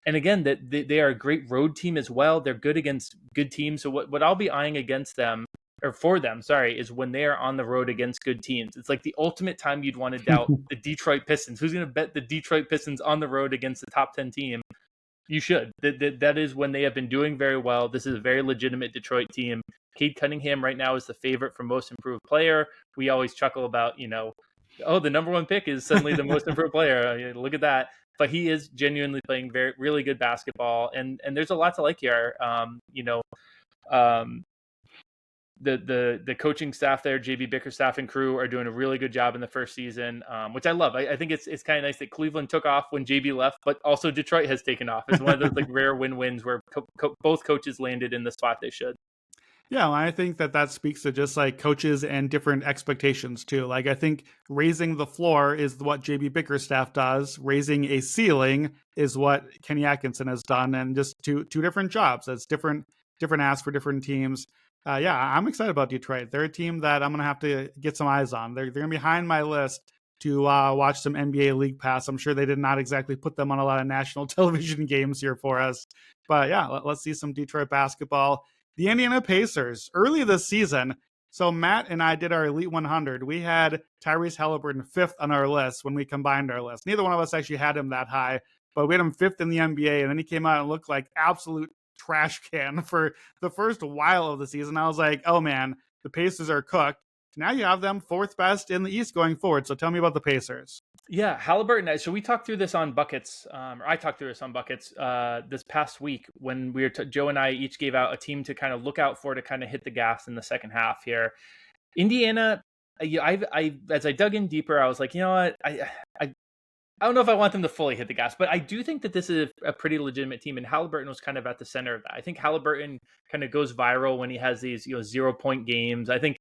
Speaker 2: And again, that they are a great road team as well. They're good against good teams. So what I'll be eyeing against them, or for them, is when they are on the road against good teams. It's like the ultimate time you'd want to doubt the Detroit Pistons. Who's going to bet the Detroit Pistons on the road against the top 10 team? You should. That is when they have been doing very well. This is a very legitimate Detroit team. Cade Cunningham right now is the favorite for most improved player. We always chuckle about, the number 1 pick is suddenly the most improved player. Look at that. But he is genuinely playing really good basketball, and there's a lot to like here. The coaching staff there, JB Bickerstaff and crew, are doing a really good job in the first season, which I love. I think it's kind of nice that Cleveland took off when JB left, but also Detroit has taken off. It's one of those like rare win-wins where both coaches landed in the spot they should.
Speaker 1: Yeah, well, I think that speaks to just like coaches and different expectations too. Like I think raising the floor is what JB Bickerstaff does. Raising a ceiling is what Kenny Atkinson has done, and just two different jobs. That's different asks for different teams. Yeah, I'm excited about Detroit. They're a team that I'm going to have to get some eyes on. They're going to be behind my list to watch some NBA League Pass. I'm sure they did not exactly put them on a lot of national television games here for us. But yeah, let's see some Detroit basketball. The Indiana Pacers, early this season. So Matt and I did our Elite 100. We had Tyrese Halliburton 5th on our list when we combined our list. Neither one of us actually had him that high, but we had him 5th in the NBA. And then he came out and looked like absolute trash can for the first while of the season. I was like, oh man, the Pacers are cooked. Now you have them 4th best in the East going forward. So tell me about the Pacers.
Speaker 2: Yeah, Halliburton. So we talked through this on Buckets, or I talked through this on Buckets this past week when we were Joe and I each gave out a team to kind of look out for to kind of hit the gas in the second half here. Indiana, I as I dug in deeper, I was like, you know what, I don't know if I want them to fully hit the gas, but I do think that this is a pretty legitimate team, and Halliburton was kind of at the center of that. I think Halliburton kind of goes viral when he has these 0 point games. I think,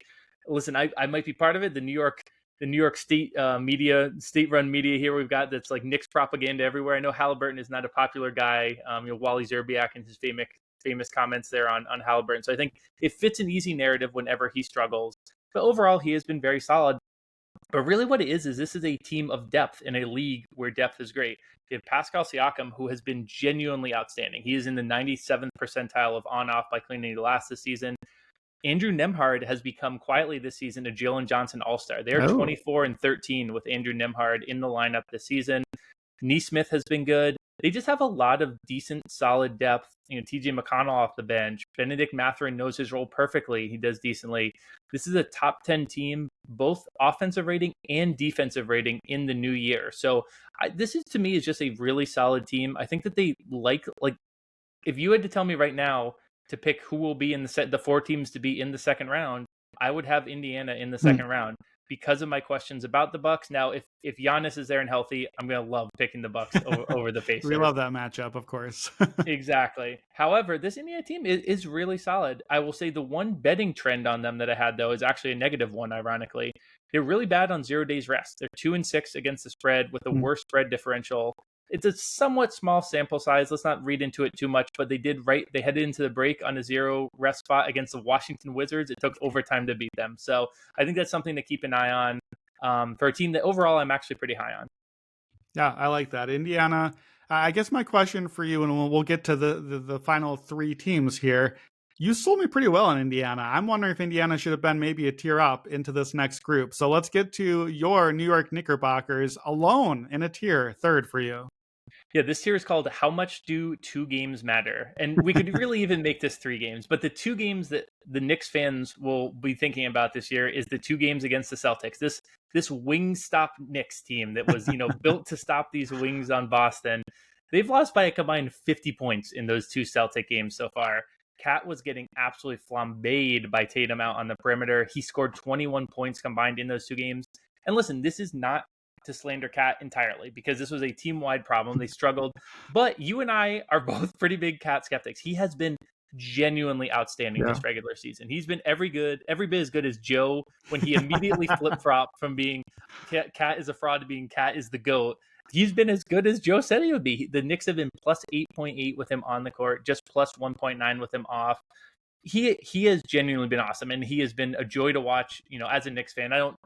Speaker 2: listen, I might be part of it. The New York State media, state-run media here we've got that's like Knicks propaganda everywhere. I know Halliburton is not a popular guy. Wally Zerbiak and his famous comments there on Halliburton. So I think it fits an easy narrative whenever he struggles. But overall, he has been very solid. But really what it is this is a team of depth in a league where depth is great. You have Pascal Siakam, who has been genuinely outstanding. He is in the 97th percentile of on-off by cleaning the glass this season. Andrew Nembhard has become quietly this season a Jalen Johnson All-Star. They're 24-13 with Andrew Nembhard in the lineup this season. Neesmith has been good. They just have a lot of decent, solid depth. TJ McConnell off the bench. Benedict Mathurin knows his role perfectly. He does decently. This is a top 10 team, both offensive rating and defensive rating in the new year. So this is, to me, is just a really solid team. I think that they like if you had to tell me right now to pick who will be in the four teams to be in the second round, I would have Indiana in the second round because of my questions about the Bucks. Now, if Giannis is there and healthy, I'm going to love picking the Bucks over the Pacers.
Speaker 1: We love that matchup, of course.
Speaker 2: Exactly. However, this Indiana team is really solid. I will say the one betting trend on them that I had, though, is actually a negative one, ironically. They're really bad on 0 days rest. They're 2-6 against the spread with the worst spread differential. It's a somewhat small sample size. Let's not read into it too much, but they headed into the break on a 0 rest spot against the Washington Wizards. It took overtime to beat them. So I think that's something to keep an eye on for a team that overall I'm actually pretty high on.
Speaker 1: Yeah, I like that. Indiana, I guess my question for you, and we'll get to the final three teams here. You sold me pretty well in Indiana. I'm wondering if Indiana should have been maybe a tier up into this next group. So let's get to your New York Knickerbockers alone in a tier, third for you.
Speaker 2: Yeah, this tier is called How Much Do 2 Games Matter? And we could really even make this 3 games. But the 2 games that the Knicks fans will be thinking about this year is the 2 games against the Celtics. This wing stop Knicks team that was, built to stop these wings on Boston. They've lost by a combined 50 points in those 2 Celtic games so far. Cat was getting absolutely flambéed by Tatum out on the perimeter. He scored 21 points combined in those 2 games. And listen, this is not to slander Cat entirely because this was a team-wide problem. They struggled. But you and I are both pretty big Cat skeptics. He has been genuinely outstanding this regular season. He's been every bit as good as Joe when he immediately flip-flopped from being Cat is a fraud to being Cat is the GOAT. He's been as good as Joe said he would be. The Knicks have been plus 8.8 with him on the court, just plus 1.9 with him off. He has genuinely been awesome, and he has been a joy to watch, as a Knicks fan. I don't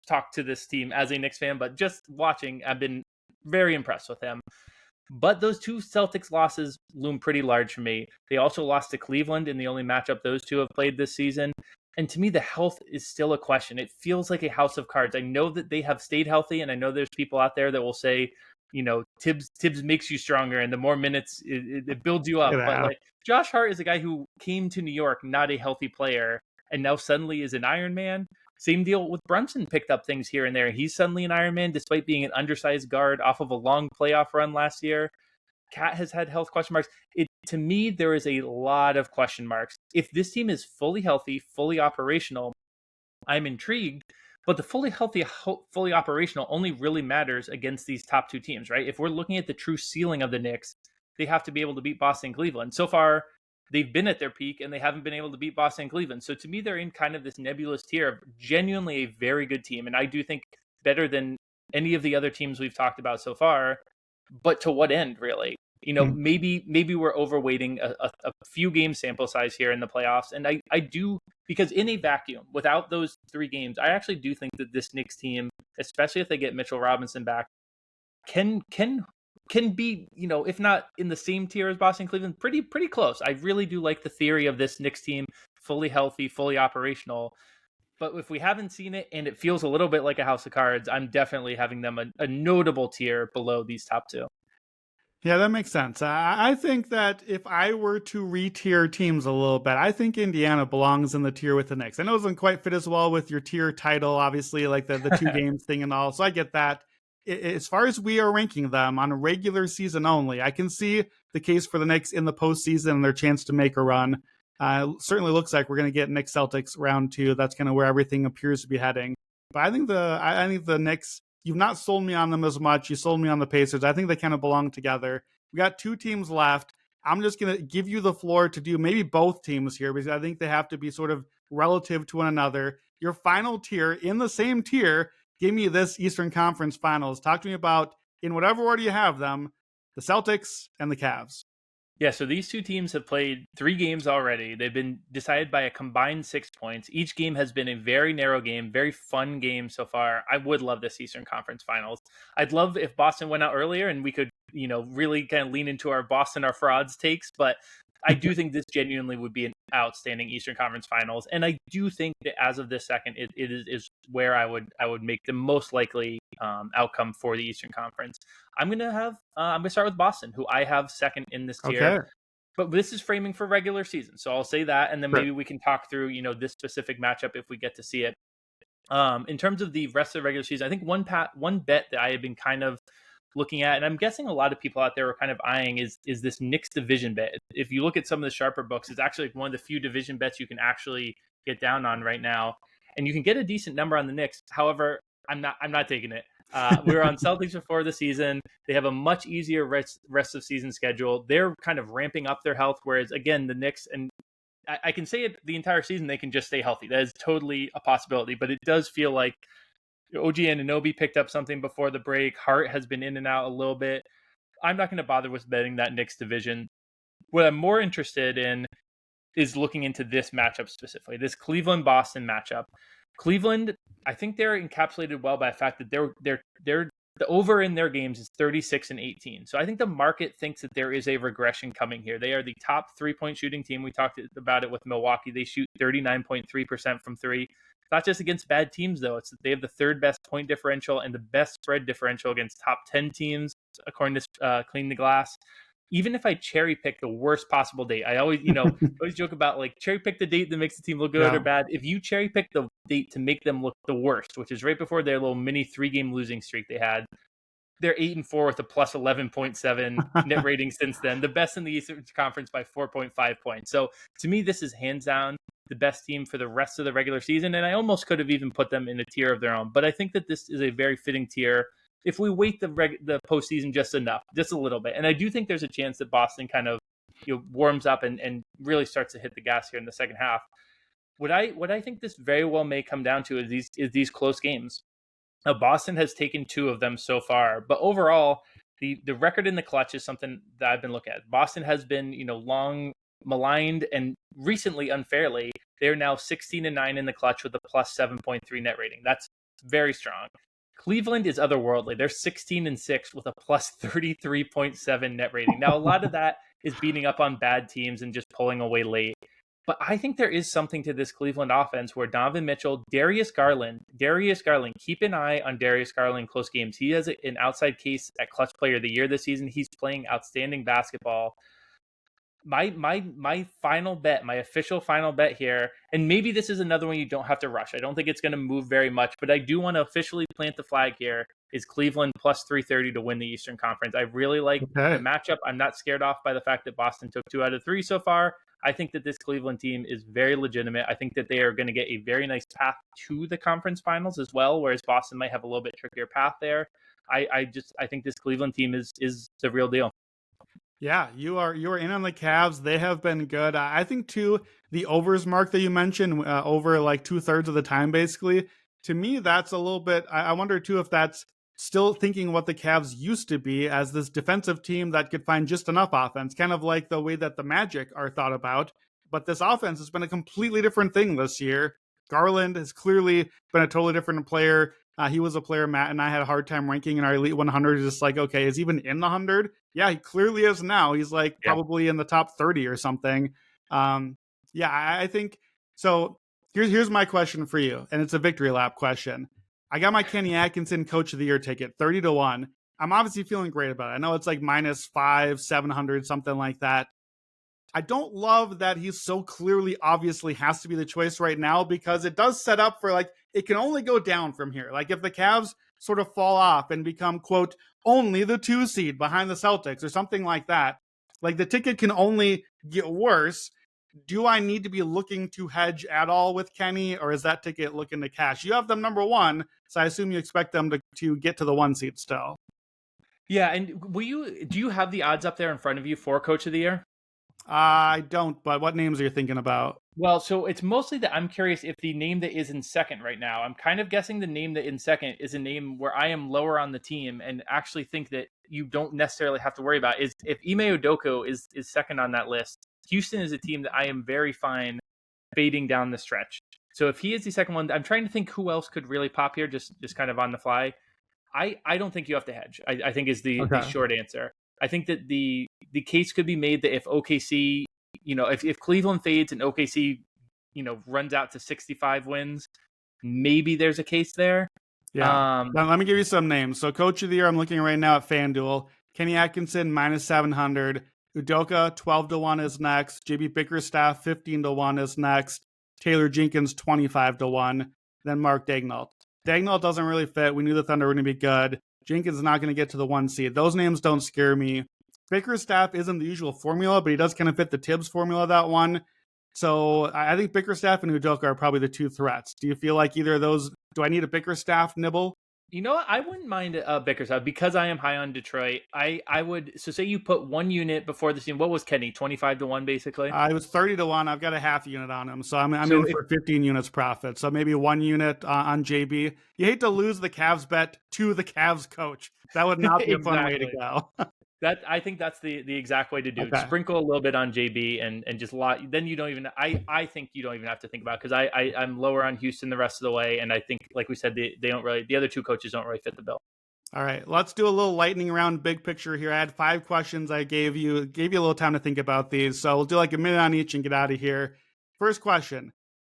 Speaker 2: talk to this team as a Knicks fan, but just watching, I've been very impressed with him. But those 2 Celtics losses loom pretty large for me. They also lost to Cleveland in the only matchup those 2 have played this season. And to me, the health is still a question. It feels like a house of cards. I know that they have stayed healthy, and I know there's people out there that will say, Tibbs makes you stronger, and the more minutes, it builds you up. But like Josh Hart is a guy who came to New York not a healthy player, and now suddenly is an Iron Man. Same deal with Brunson, picked up things here and there. He's suddenly an Iron Man despite being an undersized guard off of a long playoff run last year. Cat has had health question marks. To me, there is a lot of question marks. If this team is fully healthy, fully operational, I'm intrigued. But the fully healthy, fully operational only really matters against these top 2 teams, right? If we're looking at the true ceiling of the Knicks, they have to be able to beat Boston and Cleveland. So far, they've been at their peak and they haven't been able to beat Boston and Cleveland. So to me, they're in kind of this nebulous tier of genuinely a very good team. And I do think better than any of the other teams we've talked about so far. But to what end, really? Maybe we're overweighting a few game sample size here in the playoffs. And I do, because in a vacuum, without those 3 games, I actually do think that this Knicks team, especially if they get Mitchell Robinson back, can be, if not in the same tier as Boston and Cleveland, pretty close. I really do like the theory of this Knicks team, fully healthy, fully operational. But if we haven't seen it and it feels a little bit like a house of cards, I'm definitely having them a notable tier below these top 2.
Speaker 1: Yeah, that makes sense. I think that if I were to re-tier teams a little bit, I think Indiana belongs in the tier with the Knicks. I know it doesn't quite fit as well with your tier title, obviously, like the 2 games thing and all. So I get that. As far as we are ranking them on a regular season only, I can see the case for the Knicks in the postseason and their chance to make a run. Certainly looks like we're going to get Knicks Celtics round 2. That's kind of where everything appears to be heading. But I think the Knicks, you've not sold me on them as much. You sold me on the Pacers. I think they kind of belong together. We got 2 teams left. I'm just going to give you the floor to do maybe both teams here because I think they have to be sort of relative to one another. Your final tier, in the same tier, give me this Eastern Conference Finals. Talk to me about, in whatever order you have them, the Celtics and the Cavs.
Speaker 2: Yeah, so these two teams have played 3 games already. They've been decided by a combined 6 points. Each game has been a very narrow game, very fun game so far. I would love this Eastern Conference Finals. I'd love if Boston went out earlier and we could, really kind of lean into our Boston are frauds takes, but I do think this genuinely would be an outstanding Eastern Conference Finals, and I do think that as of this second, it is where I would make the most likely outcome for the Eastern Conference. I'm gonna start with Boston, who I have second in this tier.
Speaker 1: Okay.
Speaker 2: But this is framing for regular season, so I'll say that, and then
Speaker 1: Sure.
Speaker 2: maybe we can talk through this specific matchup if we get to see it. In terms of the rest of the regular season, I think one bet that I have been kind of looking at, and I'm guessing a lot of people out there are kind of eyeing, is this Knicks division bet. If you look at some of the sharper books, it's actually one of the few division bets you can actually get down on right now, and you can get a decent number on the Knicks. However, I'm not taking it. We were on Celtics before the season. They have a much easier rest of season schedule. They're kind of ramping up their health, whereas again the Knicks, and I can say it the entire season, they can just stay healthy. That is totally a possibility, but it does feel like OG Anunoby picked up something before the break. Hart has been in and out a little bit. I'm not going to bother with betting that Knicks division. What I'm more interested in is looking into this matchup specifically, this Cleveland-Boston matchup. Cleveland, I think they're encapsulated well by the fact that they're the over in their games is 36-18. So I think the market thinks that there is a regression coming here. They are the top 3-point shooting team. We talked about it with Milwaukee. They shoot 39.3% from 3. Not just against bad teams, though. It's that they have the 3rd best point differential and the best spread differential against top 10 teams, according to Clean the Glass. Even if I cherry pick the worst possible date, I always, always joke about like cherry pick the date that makes the team look good or bad. If you cherry pick the date to make them look the worst, which is right before their little mini 3-game losing streak they had, they're 8-4 with a plus 11.7 net rating since then, the best in the Eastern Conference by 4.5 points. So to me, this is hands down the best team for the rest of the regular season, and I almost could have even put them in a tier of their own. But I think that this is a very fitting tier if we wait the postseason just a little bit. And I do think there's a chance that Boston kind of warms up and really starts to hit the gas here in the second half. What I think this very well may come down to is these close games. Now, Boston has taken 2 of them so far, but overall, the record in the clutch is something that I've been looking at. Boston has been long maligned, and recently unfairly, they're now 16-9 in the clutch with a plus 7.3 net rating. That's very strong. Cleveland is otherworldly. They're 16-6 with a plus 33.7 net rating. Now, a lot of that is beating up on bad teams and just pulling away late. But I think there is something to this Cleveland offense where Donovan Mitchell, Darius Garland, keep an eye on Darius Garland close games. He has an outside case at Clutch Player of the Year this season. He's playing outstanding basketball. My final bet, my official final bet here, and maybe this is another one you don't have to rush. I don't think it's going to move very much, but I do want to officially plant the flag here, is Cleveland plus 330 to win the Eastern Conference. I really like the matchup. I'm not scared off by the fact that Boston took 2 out of 3 so far. I think that this Cleveland team is very legitimate. I think that they are going to get a very nice path to the conference finals as well, whereas Boston might have a little bit trickier path there. I think this Cleveland team is the real deal.
Speaker 1: Yeah, you are in on the Cavs. They have been good. I think too, the overs mark that you mentioned, over like 2/3 of the time, basically. To me, that's a little bit. I wonder too if that's still thinking what the Cavs used to be as this defensive team that could find just enough offense, kind of like the way that the Magic are thought about. But this offense has been a completely different thing this year. Garland has clearly been a totally different player. He was a player Matt and I had a hard time ranking in our Elite 100. Just like, okay, is he even in the 100? Yeah, he clearly is now. He's like probably in the top 30 or something. I think so. Here's my question for you, and it's a victory lap question. I got my Kenny Atkinson Coach of the Year ticket, 30-1. I'm obviously feeling great about it. I know it's like -5, 700, something like that. I don't love that he's so clearly, obviously has to be the choice right now, because it does set up for like, it can only go down from here. Like if the Cavs sort of fall off and become, quote, only the 2 seed behind the Celtics or something like that, like the ticket can only get worse. do I need to be looking to hedge at all with Kenny, or is that ticket looking to cash? You have them number one, so I assume you expect them to get to the one seed still.
Speaker 2: Yeah, and do you have the odds up there in front of you for Coach of the Year?
Speaker 1: I don't, but what names are you thinking about?
Speaker 2: Well, so it's mostly that I'm curious if the name that is in second right now, I'm kind of guessing the name that in second is a name where I am lower on the team and actually think that you don't necessarily have to worry about is if Ime Udoka is second on that list. Houston is a team that I am very fine fading down the stretch. So if he is the second one, I'm trying to think who else could really pop here, just kind of on the fly. I don't think you have to hedge. I think is the short answer. I think that the case could be made that if OKC, if Cleveland fades and OKC, runs out to 65 wins, maybe there's a case there.
Speaker 1: Yeah. Now, let me give you some names. So Coach of the Year, I'm looking right now at FanDuel. Kenny Atkinson, -700. Udoka, 12-1 is next. JB Bickerstaff, 15-1 is next. Taylor Jenkins, 25-1. Then Mark Daigneault. Daigneault doesn't really fit. We knew the Thunder were going to be good. Jenkins is not going to get to the one seed. Those names don't scare me. Bickerstaff isn't the usual formula, but he does kind of fit the Tibbs formula, that one. So I think Bickerstaff and Udoka are probably the two threats. Do you feel like either of those, do I need a Bickerstaff nibble?
Speaker 2: You know what? I wouldn't mind a Bickerstaff because I am high on Detroit. I would, so say you put one unit before the season. What was Kenny? 25-1 basically?
Speaker 1: It was 30-1. I've got a half unit on him. So I'm in for 15 units profit. So maybe 1 unit on JB. You hate to lose the Cavs bet to the Cavs coach. That would not be a fun way to go.
Speaker 2: I think that's the exact way to do it. Sprinkle a little bit on JB and just then you don't even I think you don't even have to think about it because I'm lower on Houston the rest of the way, and I think like we said they don't really, the other two coaches don't really fit the bill.
Speaker 1: All right, let's do a little lightning round big picture here. I had 5 questions I gave you a little time to think about these, so we'll do like a minute on each and get out of here. First question,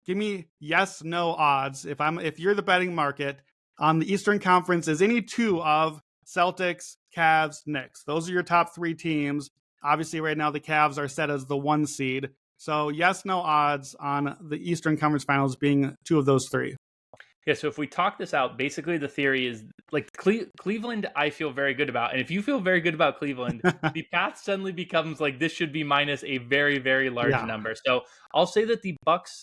Speaker 1: give me yes no odds if you're the betting market on the Eastern Conference is any two of Celtics, Cavs, Knicks. Those are your top 3 teams. Obviously, right now, the Cavs are set as the 1 seed. So, yes, no odds on the Eastern Conference Finals being 2 of those 3.
Speaker 2: Yeah, so if we talk this out, basically the theory is like Cleveland, I feel very good about. And if you feel very good about Cleveland, the path suddenly becomes like this should be minus a very, very large number. So I'll say that the Bucks,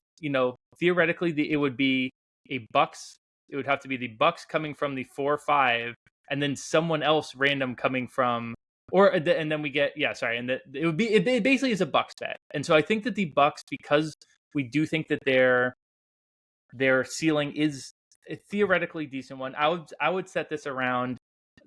Speaker 2: theoretically, it would be a Bucks. It would have to be the Bucks coming from the 4-5. And then someone else random coming from, and then we get, and it basically is a Bucks bet. And so I think that the Bucks, because we do think that their ceiling is a theoretically decent one, I would set this around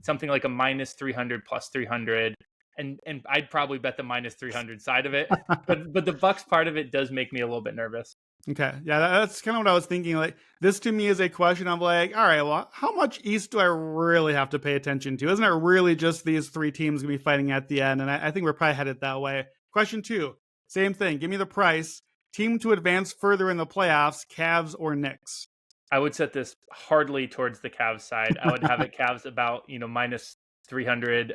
Speaker 2: something like a -300 +300, and I'd probably bet the -300 side of it. but the Bucks part of it does make me a little bit nervous.
Speaker 1: Okay. Yeah, that's kind of what I was thinking. Like, this to me is a question of like, all right, well, how much East do I really have to pay attention to? Isn't it really just these 3 teams going to be fighting at the end? And I think we're probably headed that way. Question 2, same thing. Give me the price. Team to advance further in the playoffs, Cavs or Knicks?
Speaker 2: I would set this hardly towards the Cavs side. I would have it Cavs about, -300,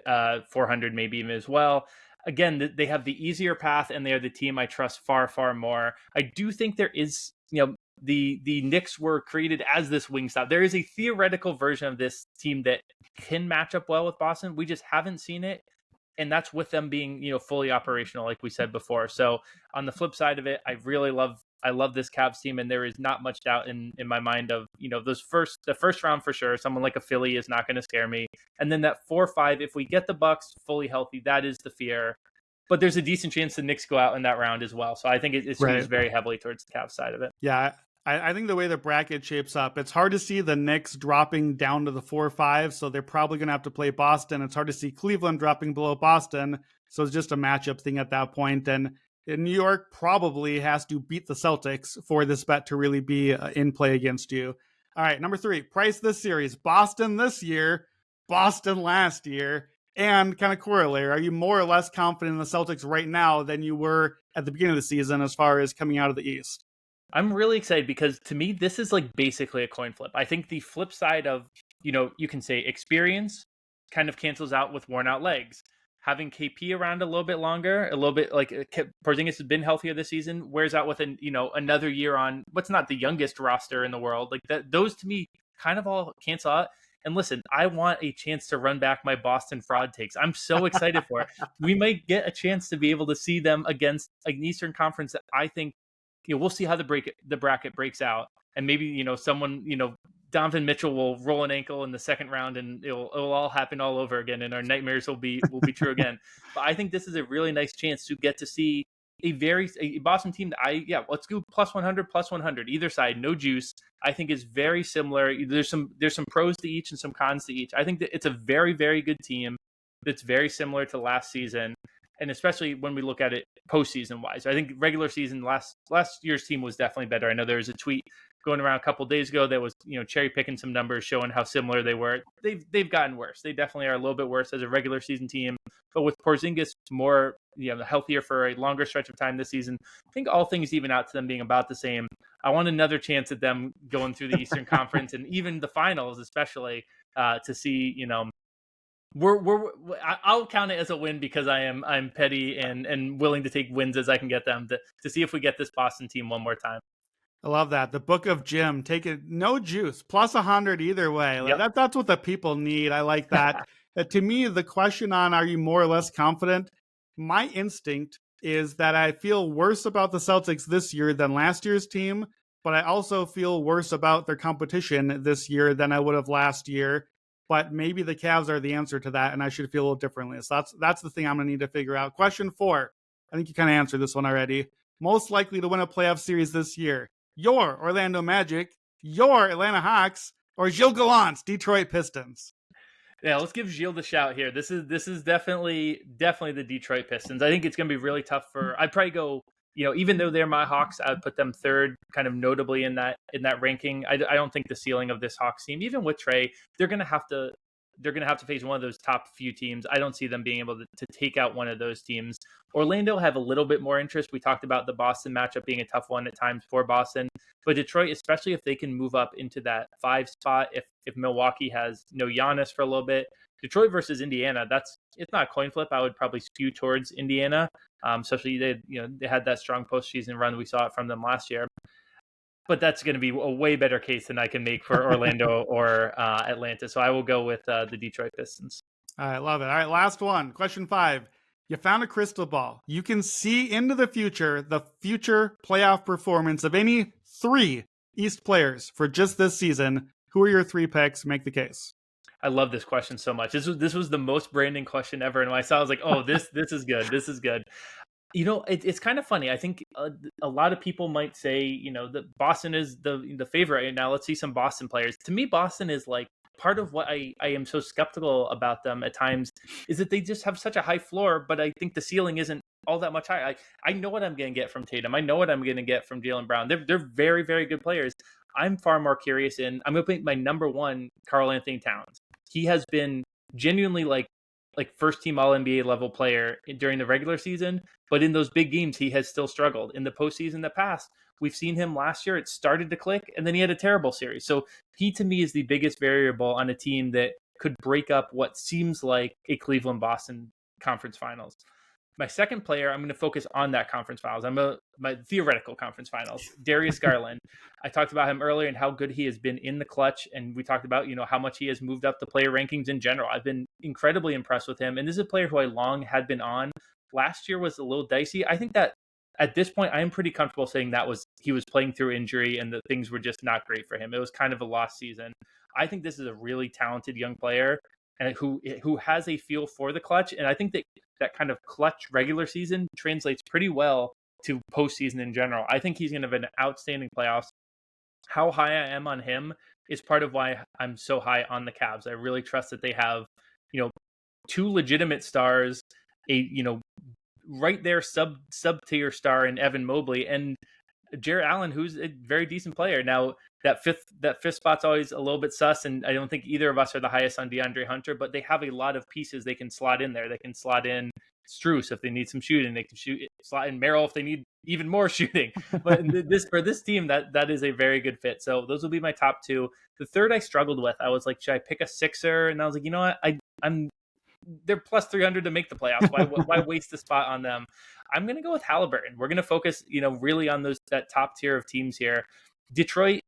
Speaker 2: 400 maybe even as well. Again, they have the easier path, and they are the team I trust far, far more. I do think there is, the Knicks were created as this wing stop. There is a theoretical version of this team that can match up well with Boston. We just haven't seen it, and that's with them being, fully operational, like we said before. So on the flip side of it, I love this Cavs team, and there is not much doubt in my mind of, the first round for sure. Someone like a Philly is not going to scare me. And then that 4-5, if we get the Bucks fully healthy, that is the fear. But there's a decent chance the Knicks go out in that round as well. So I think it skews very heavily towards the Cavs side of it.
Speaker 1: Yeah, I think the way the bracket shapes up, it's hard to see the Knicks dropping down to the 4-5, so they're probably going to have to play Boston. It's hard to see Cleveland dropping below Boston, so it's just a matchup thing at that point. And New York probably has to beat the Celtics for this bet to really be in play against you. All right, number 3, price this series. Boston this year, Boston last year, and kind of corollary. Are you more or less confident in the Celtics right now than you were at the beginning of the season as far as coming out of the East?
Speaker 2: I'm really excited because to me, this is like basically a coin flip. I think the flip side of, you can say experience kind of cancels out with worn out legs. Having KP around a little bit longer, a little bit like Porzingis has been healthier this season, wears out with another year on what's not the youngest roster in the world. Like that, those to me kind of all cancel out. And listen, I want a chance to run back my Boston fraud takes. I'm so excited for it. We might get a chance to be able to see them against an Eastern Conference that I think, we'll see how the bracket breaks out. And maybe, someone, Donovan Mitchell will roll an ankle in the second round, and it'll all happen all over again, and our nightmares will be true again. But I think this is a really nice chance to get to see a Boston team that let's go plus 100, either side, no juice. I think is very similar. There's some pros to each and some cons to each. I think that it's a very, very good team that's very similar to last season, and especially when we look at it postseason wise. I think regular season last year's team was definitely better. I know there was a tweet going around a couple of days ago that was cherry picking some numbers showing how similar they were. They've gotten worse. They definitely are a little bit worse as a regular season team, but with Porzingis more healthier for a longer stretch of time this season, I think all things even out to them being about the same. I want another chance at them going through the Eastern Conference and even the finals, especially to see I'll count it as a win because I'm petty and willing to take wins as I can get them to see if we get this Boston team one more time.
Speaker 1: I love that. The Book of Jim, take it, no juice, plus 100 either way.
Speaker 2: Yep.
Speaker 1: That's what the people need. I like that. To me, the question on are you more or less confident? My instinct is that I feel worse about the Celtics this year than last year's team, but I also feel worse about their competition this year than I would have last year. But maybe the Cavs are the answer to that, and I should feel a little differently. So that's the thing I'm going to need to figure out. Question 4. I think you kind of answered this one already. Most likely to win a playoff series this year. Your Orlando Magic, your Atlanta Hawks, or Gilles Gallant's Detroit Pistons?
Speaker 2: Yeah, let's give Gilles the shout here. This is definitely the Detroit Pistons. I think it's going to be really tough I'd probably go, even though they're my Hawks, I would put them third, kind of notably in that ranking. I don't think the ceiling of this Hawks team, even with Trey, they're going to have to face one of those top few teams. I don't see them being able to take out one of those teams. Orlando have a little bit more interest. We talked about the Boston matchup being a tough one at times for Boston, but Detroit, especially if they can move up into that 5 spot, if Milwaukee has no Giannis for a little bit, Detroit versus Indiana, it's not a coin flip. I would probably skew towards Indiana, especially they had that strong postseason run. We saw it from them last year. But that's going to be a way better case than I can make for Orlando or Atlanta. So I will go with the Detroit Pistons.
Speaker 1: All right, love it. All right, last one. Question 5. You found a crystal ball. You can see into the future playoff performance of any 3 East players for just this season. Who are your 3 picks? Make the case.
Speaker 2: I love this question so much. This was the most branding question ever. And when I saw it, I was like, oh, this is good. This is good. It's kind of funny. I think a lot of people might say, that Boston is the favorite right now. Let's see some Boston players. To me, Boston is like part of what I am so skeptical about them at times is that they just have such a high floor, but I think the ceiling isn't all that much high. I know what I'm going to get from Tatum. I know what I'm going to get from Jaylen Brown. They're very, very good players. I'm far more curious I'm going to pick my number 1, Karl Anthony Towns. He has been genuinely like first team All NBA level player during the regular season, but in those big games, he has still struggled. In the postseason that passed, we've seen him last year. It started to click, and then he had a terrible series. So he, to me, is the biggest variable on a team that could break up what seems like a Cleveland-Boston conference finals. My second player, I'm going to focus on that conference finals. My theoretical conference finals. Darius Garland. I talked about him earlier and how good he has been in the clutch, and we talked about how much he has moved up the player rankings in general. I've been incredibly impressed with him, and this is a player who I long had been on. Last year was a little dicey. I think that at this point, I am pretty comfortable saying he was playing through injury and that things were just not great for him. It was kind of a lost season. I think this is a really talented young player and who has a feel for the clutch, and I think that kind of clutch regular season translates pretty well to postseason in general. I think he's going to have an outstanding playoffs. How high I am on him is part of why I'm so high on the Cavs. I really trust that they have, 2 legitimate stars, right there sub tier star in Evan Mobley and Jarrett Allen, who's a very decent player. Now that fifth spot's always a little bit sus, and I don't think either of us are the highest on DeAndre Hunter, but they have a lot of pieces they can slot in there. They can slot in Strus if they need some shooting. They can slot in Merrill if they need even more shooting. But for this team, that is a very good fit. So those will be my top 2. The third I struggled with. I was like, should I pick a Sixer? And I was like, you know what? They're plus 300 to make the playoffs. Why waste the spot on them? I'm going to go with Halliburton. We're going to focus, really on that top tier of teams here. Detroit,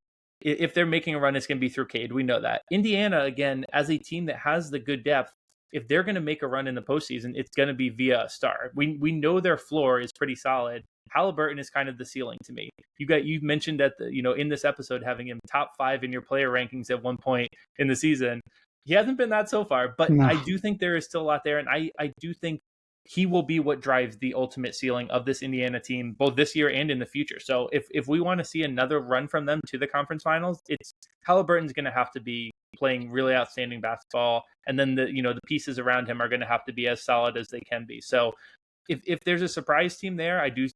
Speaker 2: If they're making a run, it's going to be through Cade. We know that. Indiana, again, as a team that has the good depth, if they're going to make a run in the postseason, it's going to be via a star. We know their floor is pretty solid. Halliburton is kind of the ceiling to me. You mentioned that in this episode having him top 5 in your player rankings at one point in the season. He hasn't been that so far, but
Speaker 1: No.
Speaker 2: I do think there is still a lot there, and I do think he will be what drives the ultimate ceiling of this Indiana team, both this year and in the future. So if we want to see another run from them to the conference finals, it's Halliburton's going to have to be playing really outstanding basketball, and then the pieces around him are going to have to be as solid as they can be. So if there's a surprise team there, I do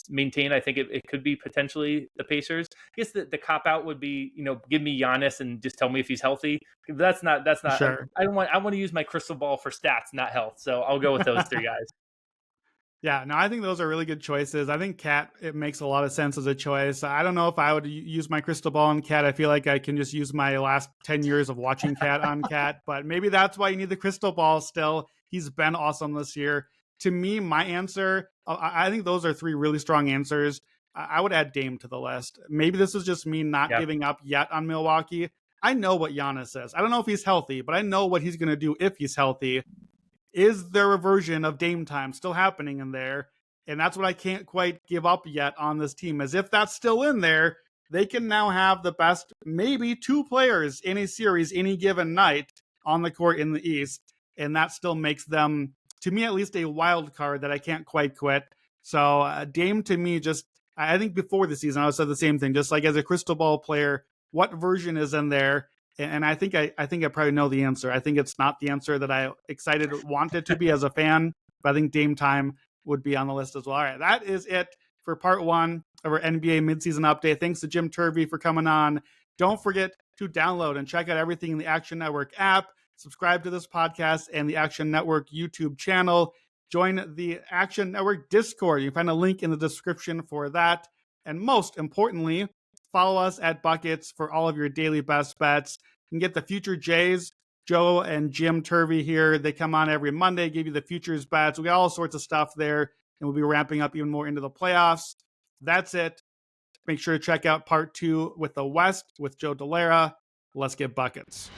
Speaker 2: maintain I think it could be potentially the Pacers. I guess the cop out would be give me Giannis and just tell me if he's healthy. That's not
Speaker 1: Sure.
Speaker 2: I want to use my crystal ball for stats, not health. So I'll go with those 3 guys.
Speaker 1: Yeah, no, I think those are really good choices. I think Cat, it makes a lot of sense as a choice. I don't know if I would use my crystal ball on Cat. I feel like I can just use my last 10 years of watching Cat on Cat, but maybe that's why you need the crystal ball still. He's been awesome this year. To me, my answer, I think those are 3 really strong answers. I would add Dame to the list. Maybe this is just me not giving up yet on Milwaukee. I know what Giannis is. I don't know if he's healthy, but I know what he's going to do if he's healthy. Is there a version of Dame time still happening in there? And that's what I can't quite give up yet on this team. As if that's still in there, they can now have the best, maybe 2 players in a series any given night on the court in the East. And that still makes them, to me at least, a wild card that I can't quite quit. So Dame to me I think before the season, I would say the same thing. Just like as a crystal ball player, what version is in there? And I think I probably know the answer. I think it's not the answer that I wanted to be as a fan, but I think Dame time would be on the list as well. All right, that is it for part 1 of our NBA midseason update. Thanks to Jim Turvey for coming on. Don't forget to download and check out everything in the Action Network app. Subscribe to this podcast and the Action Network YouTube channel. Join the Action Network Discord. You can find a link in the description for that. And most importantly, follow us at Buckets for all of your daily best bets. You can get the Future Jays, Joe and Jim Turvey here. They come on every Monday, give you the futures bets. We got all sorts of stuff there, and we'll be ramping up even more into the playoffs. That's it. Make sure to check out part 2 with the West with Joe Delara. Let's get buckets.